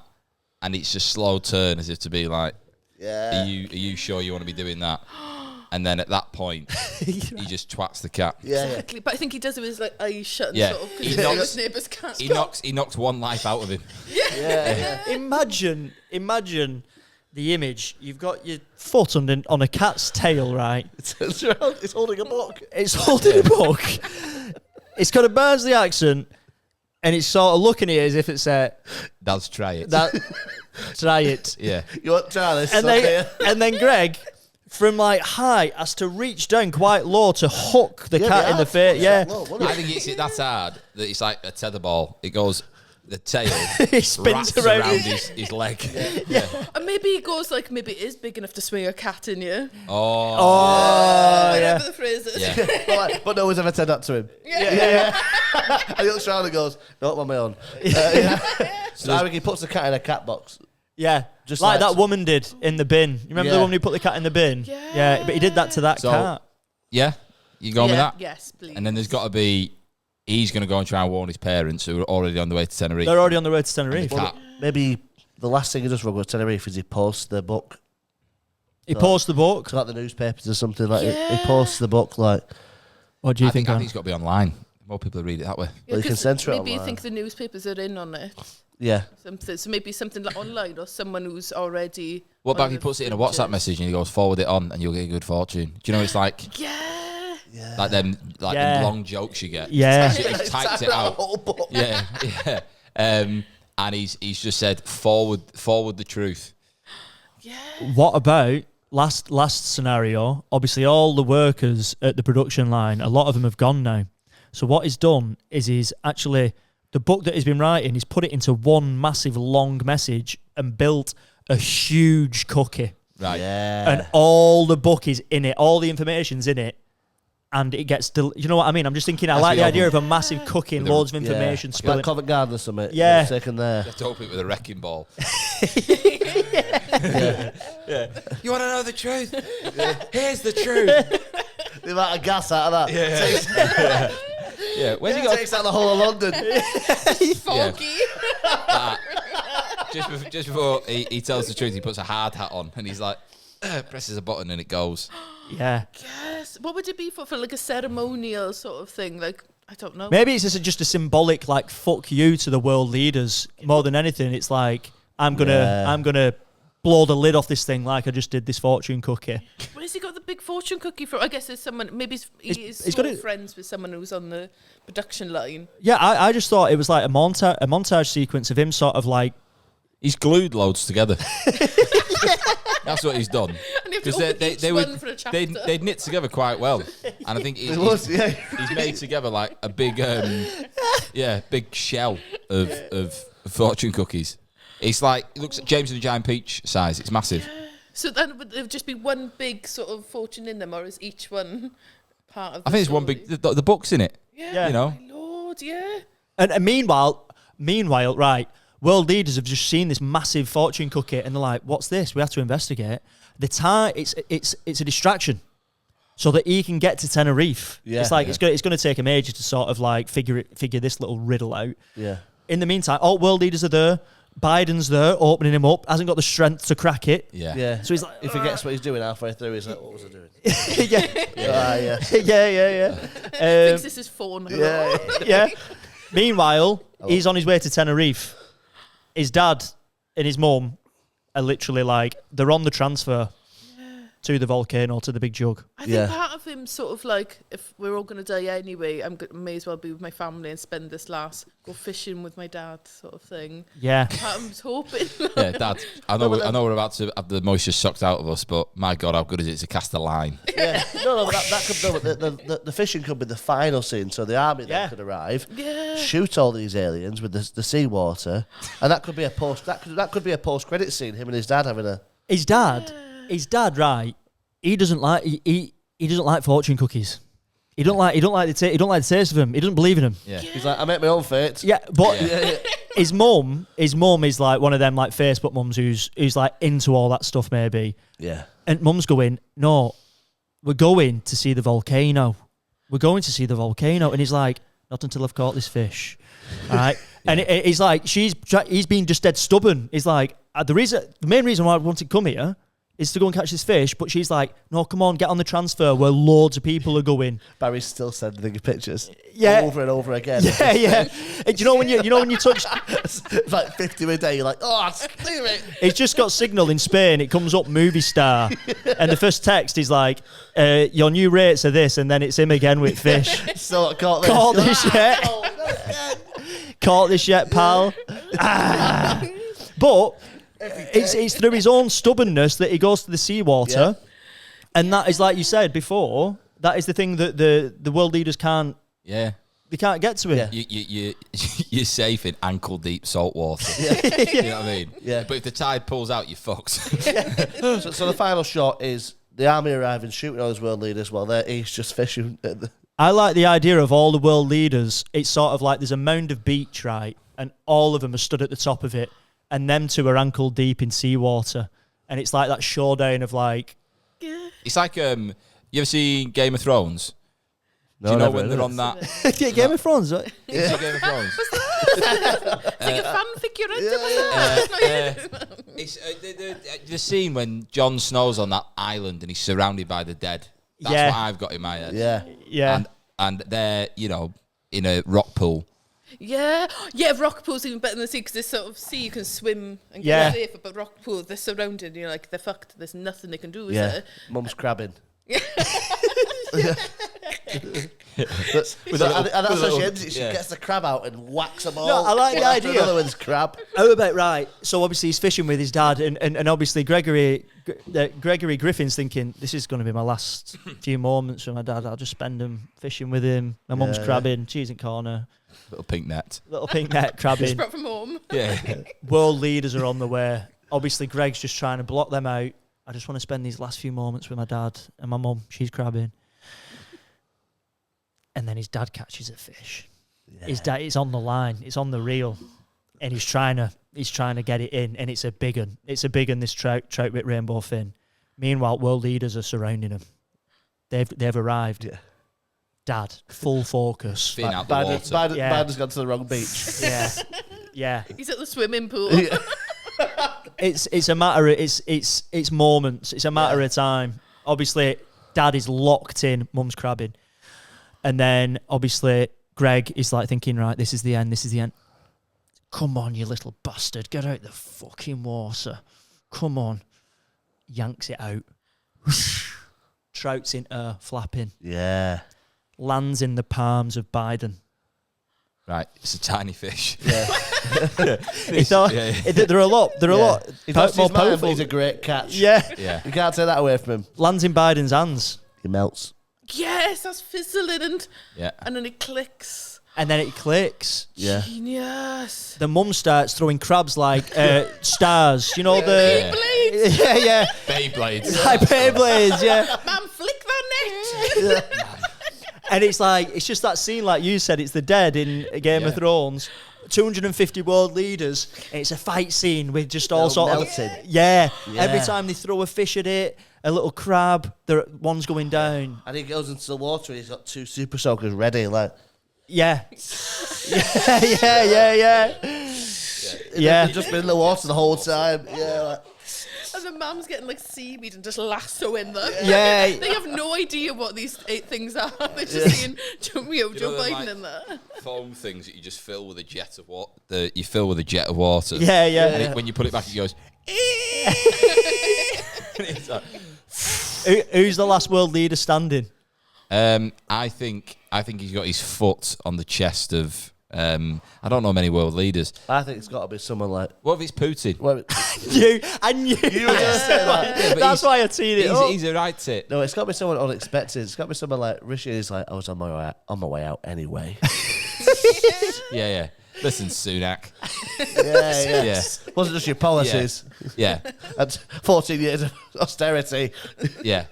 and it's just slow turn as if to be like, yeah. Are you sure you want to be doing that? And then at that point, he just twats the cat. Yeah. Exactly. But I think he does it with his like eyes shut and Yeah. sort of He because knocks- his neighbour's cat. He knocked one life out of him. Yeah. Imagine the image. You've got your foot on a cat's tail, right? Turns around, it's holding a book. It's holding a book. It's got a Barnsley accent, and it's sort of looking at it as if it's Dad's try it. try it. Yeah. You want to try this? And then Greg, from like high, has to reach down quite low to hook the cat in the face. Yeah. Low, I think that's hard. That it's like a tetherball. It goes the tail He spins wraps around his leg. Yeah. And maybe he goes like, maybe it is big enough to swing a cat in you. Oh, yeah. Whatever the phrase is. Yeah. but no one's ever said that to him. Yeah. And he looks around and goes, "Not on my own." So I think he puts the cat in a cat box. Yeah, Just like like- that woman did in the bin. You remember the woman who put the cat in the bin? Yeah. But he did that to that So- cat. Yeah, you going with that? Yes, please. And then there's got to be, he's going to go and try and warn his parents who are already on the way to Tenerife. They're already on the road to Tenerife. Cat. Maybe the last thing he does for go to Tenerife is he posts the book. He posts the book. To like the newspapers or something like he posts the book like. What do you I think Aaron? it's got to be online. More people read it that way. Well, you can 'cause censor it maybe you online. think the newspapers are in on it. Yeah. Something. So maybe something like online or someone who's already. What on about if he the puts it in a fringes. WhatsApp message and he goes, forward it on and you'll get a good fortune? Do you know it's like them long jokes you get? Yeah. He's typed it out. Yeah, yeah. And he's just said forward the truth. What about last scenario? Obviously, all the workers at the production line, a lot of them have gone now. So what he's done is he's actually, the book that he's been writing, he's put it into one massive long message and built a huge cookie. Right. Yeah. And all the book is in it, all the information's in it. And it gets, you know what I mean? I'm just thinking, I like the idea of a massive cookie and loads of information Like spilling. Covent Garden or something. Yeah. Taken there. You have to open it with a wrecking ball. You want to know the truth? Here's the truth. The amount of gas out of that. Yeah. Where's he got? Takes out the whole of London. Foggy. Just before he tells the truth, he puts a hard hat on and he's like, presses a button and it goes. Yeah. Yes. What would it be for like a ceremonial sort of thing? Like, I don't know. Maybe it's just a symbolic, like, fuck you to the world leaders more than anything. It's like, I'm gonna blow the lid off this thing like I just did this fortune cookie. Where has he got the big fortune cookie from? I guess there's someone, maybe he's he's got it- friends with someone who's on the production line. Yeah, I just thought it was like a montage sequence of him sort of like, He's glued loads together. That's what he's done. And you have to open each one for a chapter. they'd knit together quite well, and I think It was, yeah. he's made together like a big big shell of fortune cookies. It's like, it looks at James and the Giant Peach size. It's massive. So then would there just be one big sort of fortune in them, or is each one part of the I think it's one story? big. The book's in it. Yeah. You know. My Lord, yeah. and meanwhile, right, world leaders have just seen this massive fortune cookie and they're like, what's this? We have to investigate. The time, it's a distraction so that he can get to Tenerife. Yeah, It's like, yeah. it's going to take him ages to sort of like figure this little riddle out. Yeah. In the meantime, all world leaders are there. Biden's there, opening him up, hasn't got the strength to crack it. Yeah. Yeah. So he's like, He forgets what he's doing halfway through. He's like, what was I doing? yeah, Yeah. yeah. Thinks this is phone. Yeah. Yeah. Meanwhile, he's on his way to Tenerife. His dad and his mum are literally like, they're on the transfer to the volcano, to the big jug. I think Yeah. part of him sort of like, if we're all going to die anyway, may as well be with my family and spend this go fishing with my dad sort of thing. Yeah. Part of him's hoping. Yeah, Dad. I know we're about to have the moisture sucked out of us, but my God, how good is it to cast a line? Yeah. No, but that could the fishing could be the final scene. So the army then could arrive, shoot all these aliens with the seawater, and that could be a post. That could be a post credit scene. Him and his dad having a. His dad, right? He doesn't like fortune cookies. He don't like the taste of them. He doesn't believe in them. Yeah. He's like, I make my own fate. Yeah, but his mum is like one of them like Facebook mums who's like into all that stuff maybe. Yeah. And mum's going, no, we're going to see the volcano. We're going to see the volcano, and he's like, not until I've caught this fish, right? And he's like, he's been just dead stubborn. He's like, the main reason why I wanted to come here is to go and catch this fish, but she's like, no, come on, get on the transfer where loads of people are going. Barry's still sending pictures. Yeah. Over and over again. Yeah. And you know when you touch, It's like 50 a day. You're like, oh, leave it. it's just got signal in Spain. It comes up movie star, and the first text is like, your new rates are this, and then it's him again with fish. So caught this. Caught this yet? Caught this yet, pal? But it's through his own stubbornness that he goes to the seawater, and that is, like you said before, that is the thing that the world leaders can't. Yeah. They can't get to it. Yeah. You're safe in ankle deep salt water. You know what I mean? Yeah. But if the tide pulls out, you're fucked. So the final shot is the army arriving, shooting all those world leaders while he's just fishing. I like the idea of all the world leaders. It's sort of like there's a mound of beach, right? And all of them are stood at the top of it. And them two are ankle deep in seawater. And it's like that showdown of like... It's like, you ever seen Game of Thrones? No, Do you know never when heard they're of on that? Game of Thrones, right? Yeah. Game of Thrones. It's like a fanfic you're into. It's the scene when Jon Snow's on that island and he's surrounded by the dead. That's Yeah. what I've got in my head. Yeah. Yeah. And they're, in a rock pool. Yeah, rock pool's even better than the sea because this sort of sea you can swim and Yeah. get safer, but rock pool, they're surrounded, you're like, they're fucked, there's nothing they can do, is Yeah. there? Mum's crabbing. And that's how she ends it. She gets the crab out and whacks them all. No, I like the After idea. Another one's crab. How about right? So obviously he's fishing with his dad, and obviously Gregory Griffin's thinking this is going to be my last few moments with my dad. I'll just spend them fishing with him. My mum's crabbing, cheese in corner, Little pink net. little pink net Just crabbing. brought from home. Yeah. World leaders are on the way. Obviously Greg's just trying to block them out. I just want to spend these last few moments with my dad and my mum. She's crabbing, and then his dad catches a fish. His dad, it's on the line, it's on the reel, and he's trying to get it in, and it's a big one. It's a big one. This trout with rainbow fin. Meanwhile, world leaders are surrounding him. They've arrived. Yeah. Dad, full focus. Fin out the water. Biden's gone to the wrong beach. Yeah. He's at the swimming pool. It's a matter of it's moments. It's a matter of time. Obviously, Dad is locked in. Mum's crabbing, and then obviously Greg is like thinking, right, this is the end. This is the end. Come on, you little bastard, get out the fucking water. Come on. Yanks it out. Trout's in air, flapping. Yeah. Lands in the palms of Biden. Right, it's a tiny fish. Yeah. There are a lot. There are a lot. He's lost More his mind, but powerful. he's a great catch. Yeah. Yeah. You can't take that away from him. Lands in Biden's hands. He melts. Yes, that's fizzling Yeah. and then it clicks. And then it clicks. Yeah. Genius. The mum starts throwing crabs like stars. You know the... Beyblades. Yeah. Beyblades. Like Beyblades, yeah. Man, flick that net. And it's just that scene like you said, it's the dead in Game of Thrones. 250 world leaders, and it's a fight scene with just all sort melted. of... Yeah. Every time they throw a fish at it, a little crab, one's going down. And he goes into the water and he's got two super soakers ready. Like, Yeah. Yeah. They've just been in the water the whole time. Yeah. Like, And the mum's getting like seaweed and just lassoing them. Yeah. They have no idea what these 8 things are. They're just seeing Joe Biden like, in there. foam things that you just fill with a jet of water. You fill with a jet of water. Yeah. And when you put it back, it goes. And it's like, Who's the last world leader standing? I think he's got his foot on the chest of. I don't know many world leaders. I think it's got to be someone like. What if it's Putin? Well, I knew you were going to say that. Yeah, but That's why I teed it up. He's a right tit. no, it's got to be someone unexpected. It's got to be someone like Rishi. Is like, I was on my way out anyway. Yeah. Listen, Sunak. Yeah. Wasn't just your policies. Yeah. And 14 years of austerity. Yeah.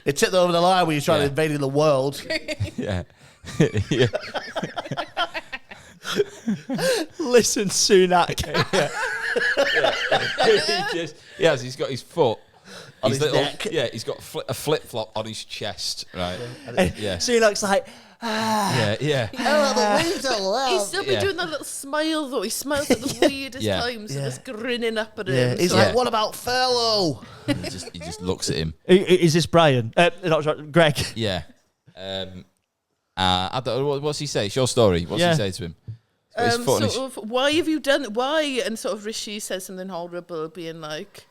It tipped over the line when you're trying to invade the world. Yeah. Yeah. Listen, Sunak. He's got his foot On his neck. Yeah, he's got a flip flop on his chest, right? Yeah. Sunak's like, Yeah. He's still been doing that little smile though. He smiles at the weirdest times and just grinning up at him. He's like, what about furlough? He just looks at him. is this Brian? Not Greg. Yeah. I don't know, what's he say? It's your story. What's he say to him? He's got his foot on his- Why have you done? Why? And sort of Rishi says something horrible, being like,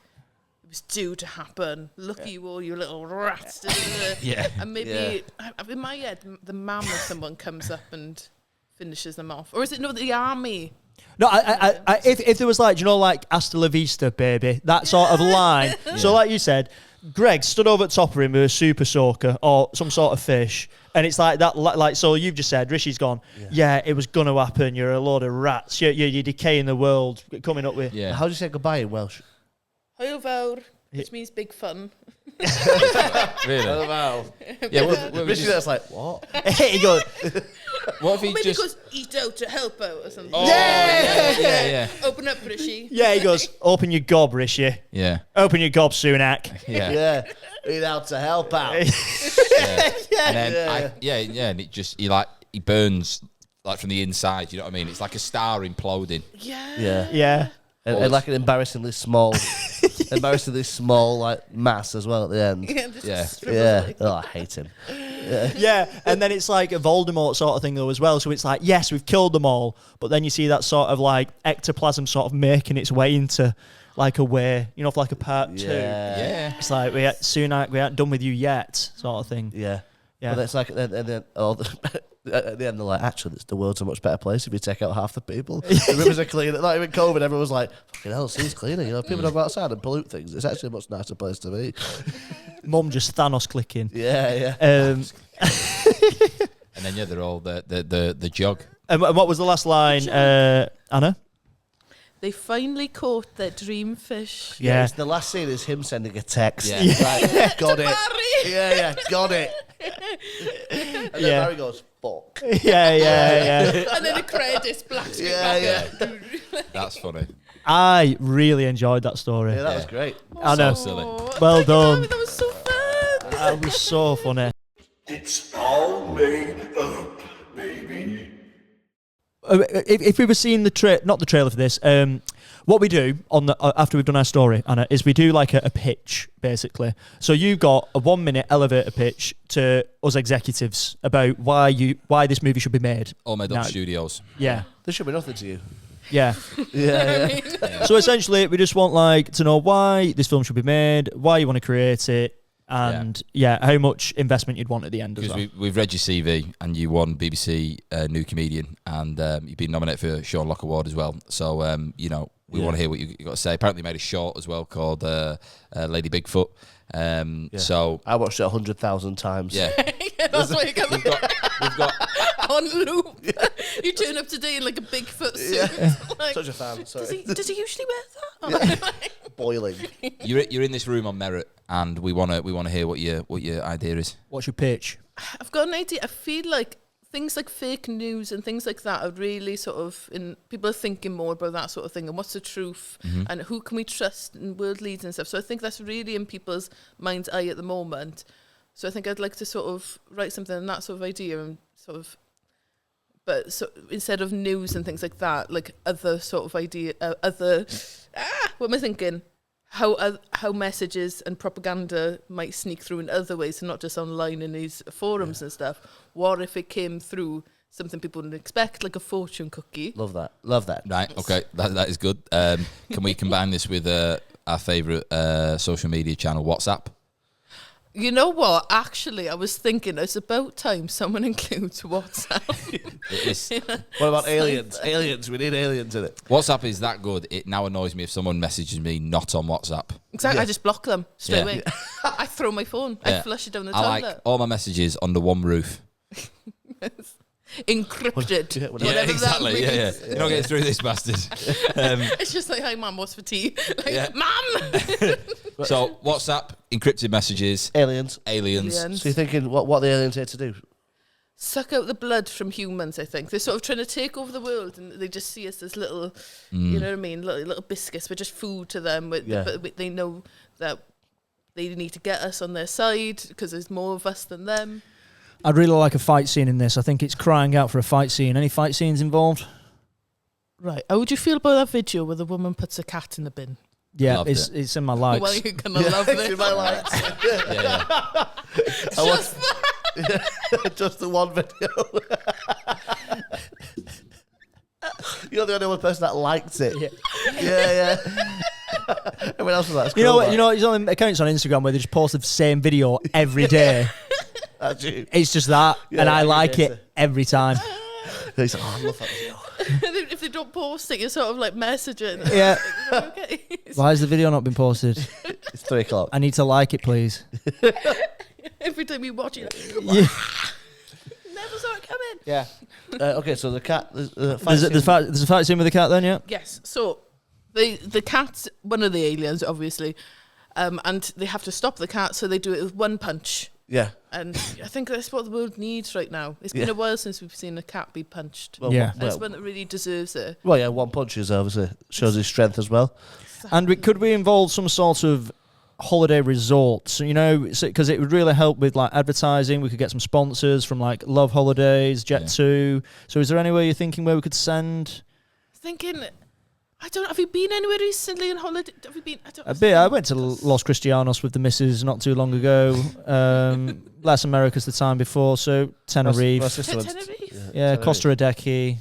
"It was due to happen. Look at you all, you little rats." Yeah. And maybe in my head, the mum of someone comes up and finishes them off, or is it the army? No, if there was like, do you know, like Hasta la vista, baby, that sort of line. So like you said, Greg stood over at top of him with a super soaker or some sort of fish, and it's like that. Like so, you've just said Rishi's gone. Yeah, it was gonna happen. You're a load of rats. You're decaying the world. Coming up with. Yeah. How do you say goodbye in Welsh? Hwyl fawr, which means big fun. Really? Wow. Yeah. What Rishi, that's like, what? He goes, if he Maybe just? he goes, eat out to help out or something. Oh, yeah. Open up, Rishi. yeah, he goes, open your gob, Rishi. Yeah. Open your gob, Sunak. Yeah. Yeah. Eat out to help out. And then and it just he burns like from the inside. You know what I mean? It's like a star imploding. Yeah. Yeah. And like an embarrassingly small like mass as well at the end. Yeah. Oh, I hate him. Yeah, and then it's like a Voldemort sort of thing though as well. So it's like, yes, we've killed them all, but then you see that sort of like ectoplasm sort of making its way into like a way, you know, for like a part 2. Yeah. It's like we aren't done with you yet, sort of thing. Yeah. Yeah. But it's like, and then at the end, they're like, actually, the world's a much better place if you take out half the people. The rivers are cleaner. Not even COVID, everyone was like, fucking hell, sea's cleaner. You know, people don't go outside and pollute things. It's actually a much nicer place to be. Mum just Thanos clicking. Yeah. And then they're all the jug. what was the last line, Anna? They finally caught their dream fish. Yeah. It's the last scene is him sending a text. Yeah. Like, got it. Barry. Yeah, got it. And then Yeah. Barry goes, fuck. Yeah. And then the credits, black screen Yeah. That's funny. I really enjoyed that story. Yeah, that was great. I know. So silly. Well Thank you, done. Barry, that was so fun. That was so funny. It's all made up, baby. If we were seeing not the trailer for this, what we do on the after we've done our story, Anna, is we do like a pitch basically. So you got a 1-minute elevator pitch to us executives about why this movie should be made. AllMadeUp Studios. Yeah, There should be nothing to you. yeah. Yeah. So essentially, we just want like to know why this film should be made, why you want to create it, and how much investment you'd want at the end as Because well. we've read your CV and you won BBC New Comedian and you've been nominated for Sean Locke Award as well. So, we want to hear what you got to say. Apparently you made a short as well called Lady Bigfoot. So I watched it 100,000 times. yeah, That's why you got we've got on loop. You turn up today in like a Bigfoot suit. Like, Such a fan. Sorry. does he usually wear that? Boiling. you're in this room on merit, and we want to hear what your idea is. What's your pitch? I've got an idea. I feel like things like fake news and things like that are really sort of people are thinking more about that sort of thing and what's the truth and who can we trust in world leaders and stuff. So I think that's really in people's mind's eye at the moment. So I think I'd like to sort of write something on that sort of idea and sort of, but so instead of news and things like that, like other sort of idea, what am I thinking? How messages and propaganda might sneak through in other ways, and not just online in these forums and stuff. What if it came through something people wouldn't expect, like a fortune cookie? Love that. Right. Okay. That is good. Can we combine this with our favourite social media channel, WhatsApp? You know what? Actually, I was thinking it's about time someone includes WhatsApp. It is. What about aliens? Aliens. We need aliens in it. WhatsApp is that good. It now annoys me if someone messages me not on WhatsApp. Exactly. I just block them straight Yeah. away. I throw my phone. I flush it down the I toilet. like all my messages under one roof. Encrypted. Yeah, whatever exactly. That Yeah. means. You're not getting through this, bastard. It's just like, hi, Mum, what's for tea? Like, Yeah. Mum! So WhatsApp, encrypted messages, Aliens. aliens. Aliens. So you're thinking, what are the aliens here to do? Suck out the blood from humans, I think. They're sort of trying to take over the world and they just see us as little, you know what I mean, little biscuits. We're just food to them. But they know that they need to get us on their side because there's more of us than them. I'd really like a fight scene in this. I think it's crying out for a fight scene. Any fight scenes involved? Right. How would you feel about that video where the woman puts a cat in the bin? Yeah, Loved it's in my likes. Well, you're going to love this. In my life. Yeah. Just that. Just the one video. You're the only one person that liked it. Yeah. Everyone else was like, You know, there's only accounts on Instagram where they just post the same video every day. That's you. It's just that, Yeah, and I every like day, it sir. every time. He's like, I love that video. If they don't post it, you're sort of like messaging. Yeah. Okay. Why has the video not been posted? It's 3 o'clock. I need to like it, please. Every time you watch it, Yeah. never saw it coming. Yeah. Okay, so the cat. There's a fight scene with the cat then, yeah? Yes. So the cat's one of the aliens, obviously, and they have to stop the cat, so they do it with one punch. Yeah. And I think that's what the world needs right now. It's been a while since we've seen a cat be punched. Well, Yeah. And it's one that really deserves it. Well, yeah, one punch is obviously shows his strength as well. And could we involve some sort of holiday resort? You know, because it would really help with like advertising. We could get some sponsors from like Love Holidays, Jet2. So is there any way you're thinking where we could send? Thinking, I don't know, have you been anywhere recently on holiday? Have you been? A bit. I went to Los Cristianos with the missus not too long ago. Las Americas the time before. So Tenerife. My sister went- Tenerife? Yeah, Tenerife. Costa Adeje.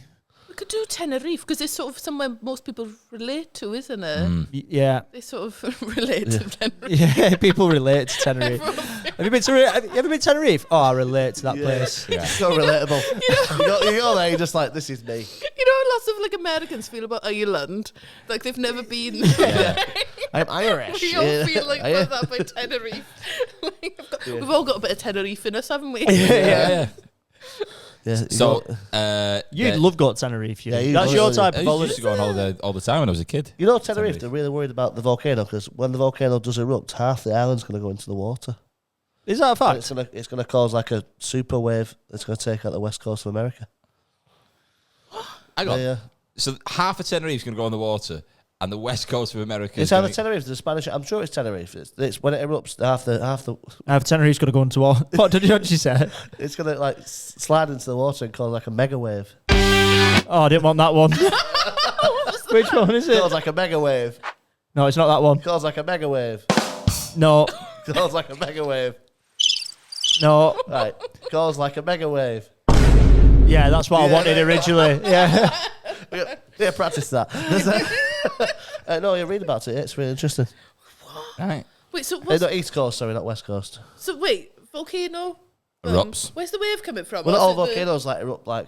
We could do Tenerife because it's sort of somewhere most people relate to, isn't it? Yeah. They sort of relate to Tenerife. Yeah, people relate to Tenerife. Have you been to Tenerife? Oh, I relate to that place. It's so relatable. you go there, you're just like, this is me. You know, lots of like Americans feel about Ireland, like they've never been. I'm Irish. We all feel like Yeah. that by Tenerife. We've all got a bit of Tenerife in us, haven't we? Yeah. Yeah, you So, know- You'd love going to Tenerife. Yeah, you'd That's love your it. type I of used holiday. to go on holiday all the time when I was a kid. you know, Tenerife, Tenerife. they're really worried about the volcano because when the volcano does erupt, half the island's going to go into the water. Is that a And fact? it's gonna cause like a super wave that's going to take out the west coast of America. Hang on. Yeah. So half of Tenerife's going to go in the water, and the west coast of America. It's either Tenerife, the Spanish. I'm sure it's Tenerife. It's when it erupts, half the Tenerife's going to go into war. What did you say? it's going to like slide into the water and cause like a mega wave. Oh, I didn't want that one. Which one is it? Cause like a mega wave. No, it's not that one. Cause like a mega wave. No, Cause like a mega wave. no. Right. Cause like a mega wave. Yeah, that's what I wanted originally. Yeah. Yeah, practice that. No, you read about it. It's really interesting. Right. Wait, so what's, Not East Coast, sorry, not West Coast. so wait, volcano Erupts. Where's the wave coming from? Well, Or not all is it volcanoes like erupt like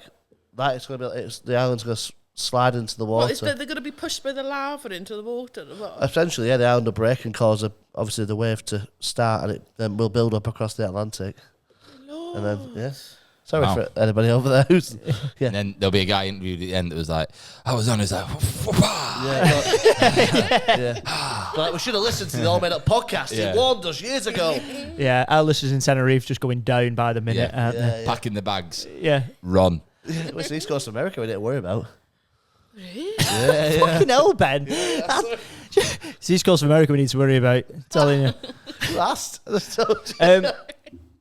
that. It's gonna be. The island's gonna slide into the What, is water. they're going to be pushed by the lava into the water? Or what? Essentially, yeah, the island will break and cause obviously the wave to start, and it then will build up across the Atlantic, and then yeah. Sorry Wow. for anybody over there who's yeah. And then there'll be a guy interviewed at the end that was like, I was on his like, Yeah. Like, we should have listened to the AllMadeUp podcast. Yeah. He warned us years ago. Yeah, our listeners in Tenerife just going down by the minute, Yeah. aren't they? packing the bags, Yeah. run. It's East Coast of America we didn't worry about. Really? Yeah. Fucking hell, Ben. It's East Coast of America we need to worry about. telling you. Last.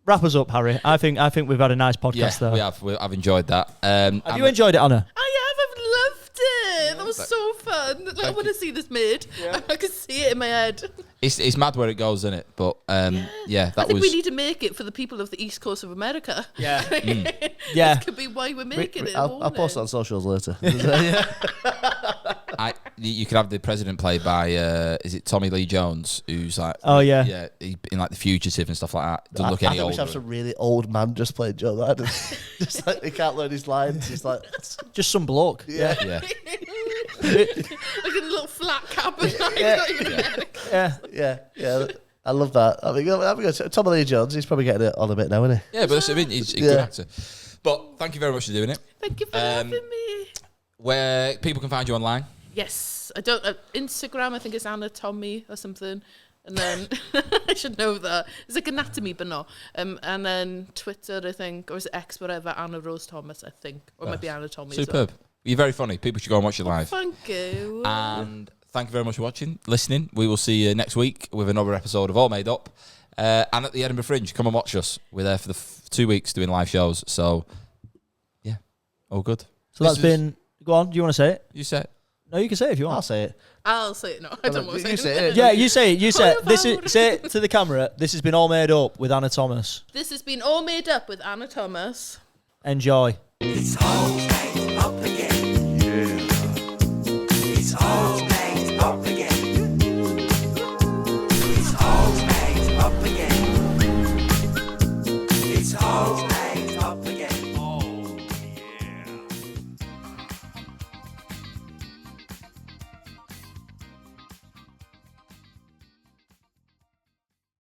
Wrap us up, Harry. I think we've had a nice podcast Yeah, there. we have. I've enjoyed that. Have you enjoyed it, Anna? I've loved it. That was so fun. Like, I want to see this made. I can see it in my head. It's mad where it goes, isn't it? But yeah, I that think was. we need to make it for the people of the East Coast of America. Yeah. This could be why we're making it. I'll post it on socials later. You could have the president played by is it Tommy Lee Jones, who's like Oh, yeah. yeah, he, in like The Fugitive and stuff like that. Doesn't look I any think we should have older. some really old man just playing Joe Biden. Just like he can't learn his lines. He's like, Just some bloke. yeah. Yeah, Like a little flat cap and not even American. Yeah. I love that. I mean, Tommy Lee Jones, he's probably getting it on a bit now, isn't he? yeah, but that's, I mean, he's a good actor. But thank you very much for doing it. Thank you for having me. Where people can find you online? Yes, I don't. Instagram, I think it's Anatomy or something, and then I should know that it's like anatomy, but not. And then Twitter, I think, or is it X, whatever. Anna Rose Thomas, I think, or it might be Anatomy. Superb. You're very funny. People should go and watch you live. Thank you. And thank you very much for watching, listening. We will see you next week with another episode of All Made Up. And at the Edinburgh Fringe, come and watch us. We're there for the 2 weeks doing live shows. So, yeah, all good. So that's been... Go on, do you want to say it? You said. No, you can say it if you I'll want. say it. I'll say it. No, I don't want to You say say it. it. Yeah, you say it. You say it. This about- is, say it to the camera. This has been All Made Up with Anna Thomas. This has been All Made Up with Anna Thomas. Enjoy. It's all made up again.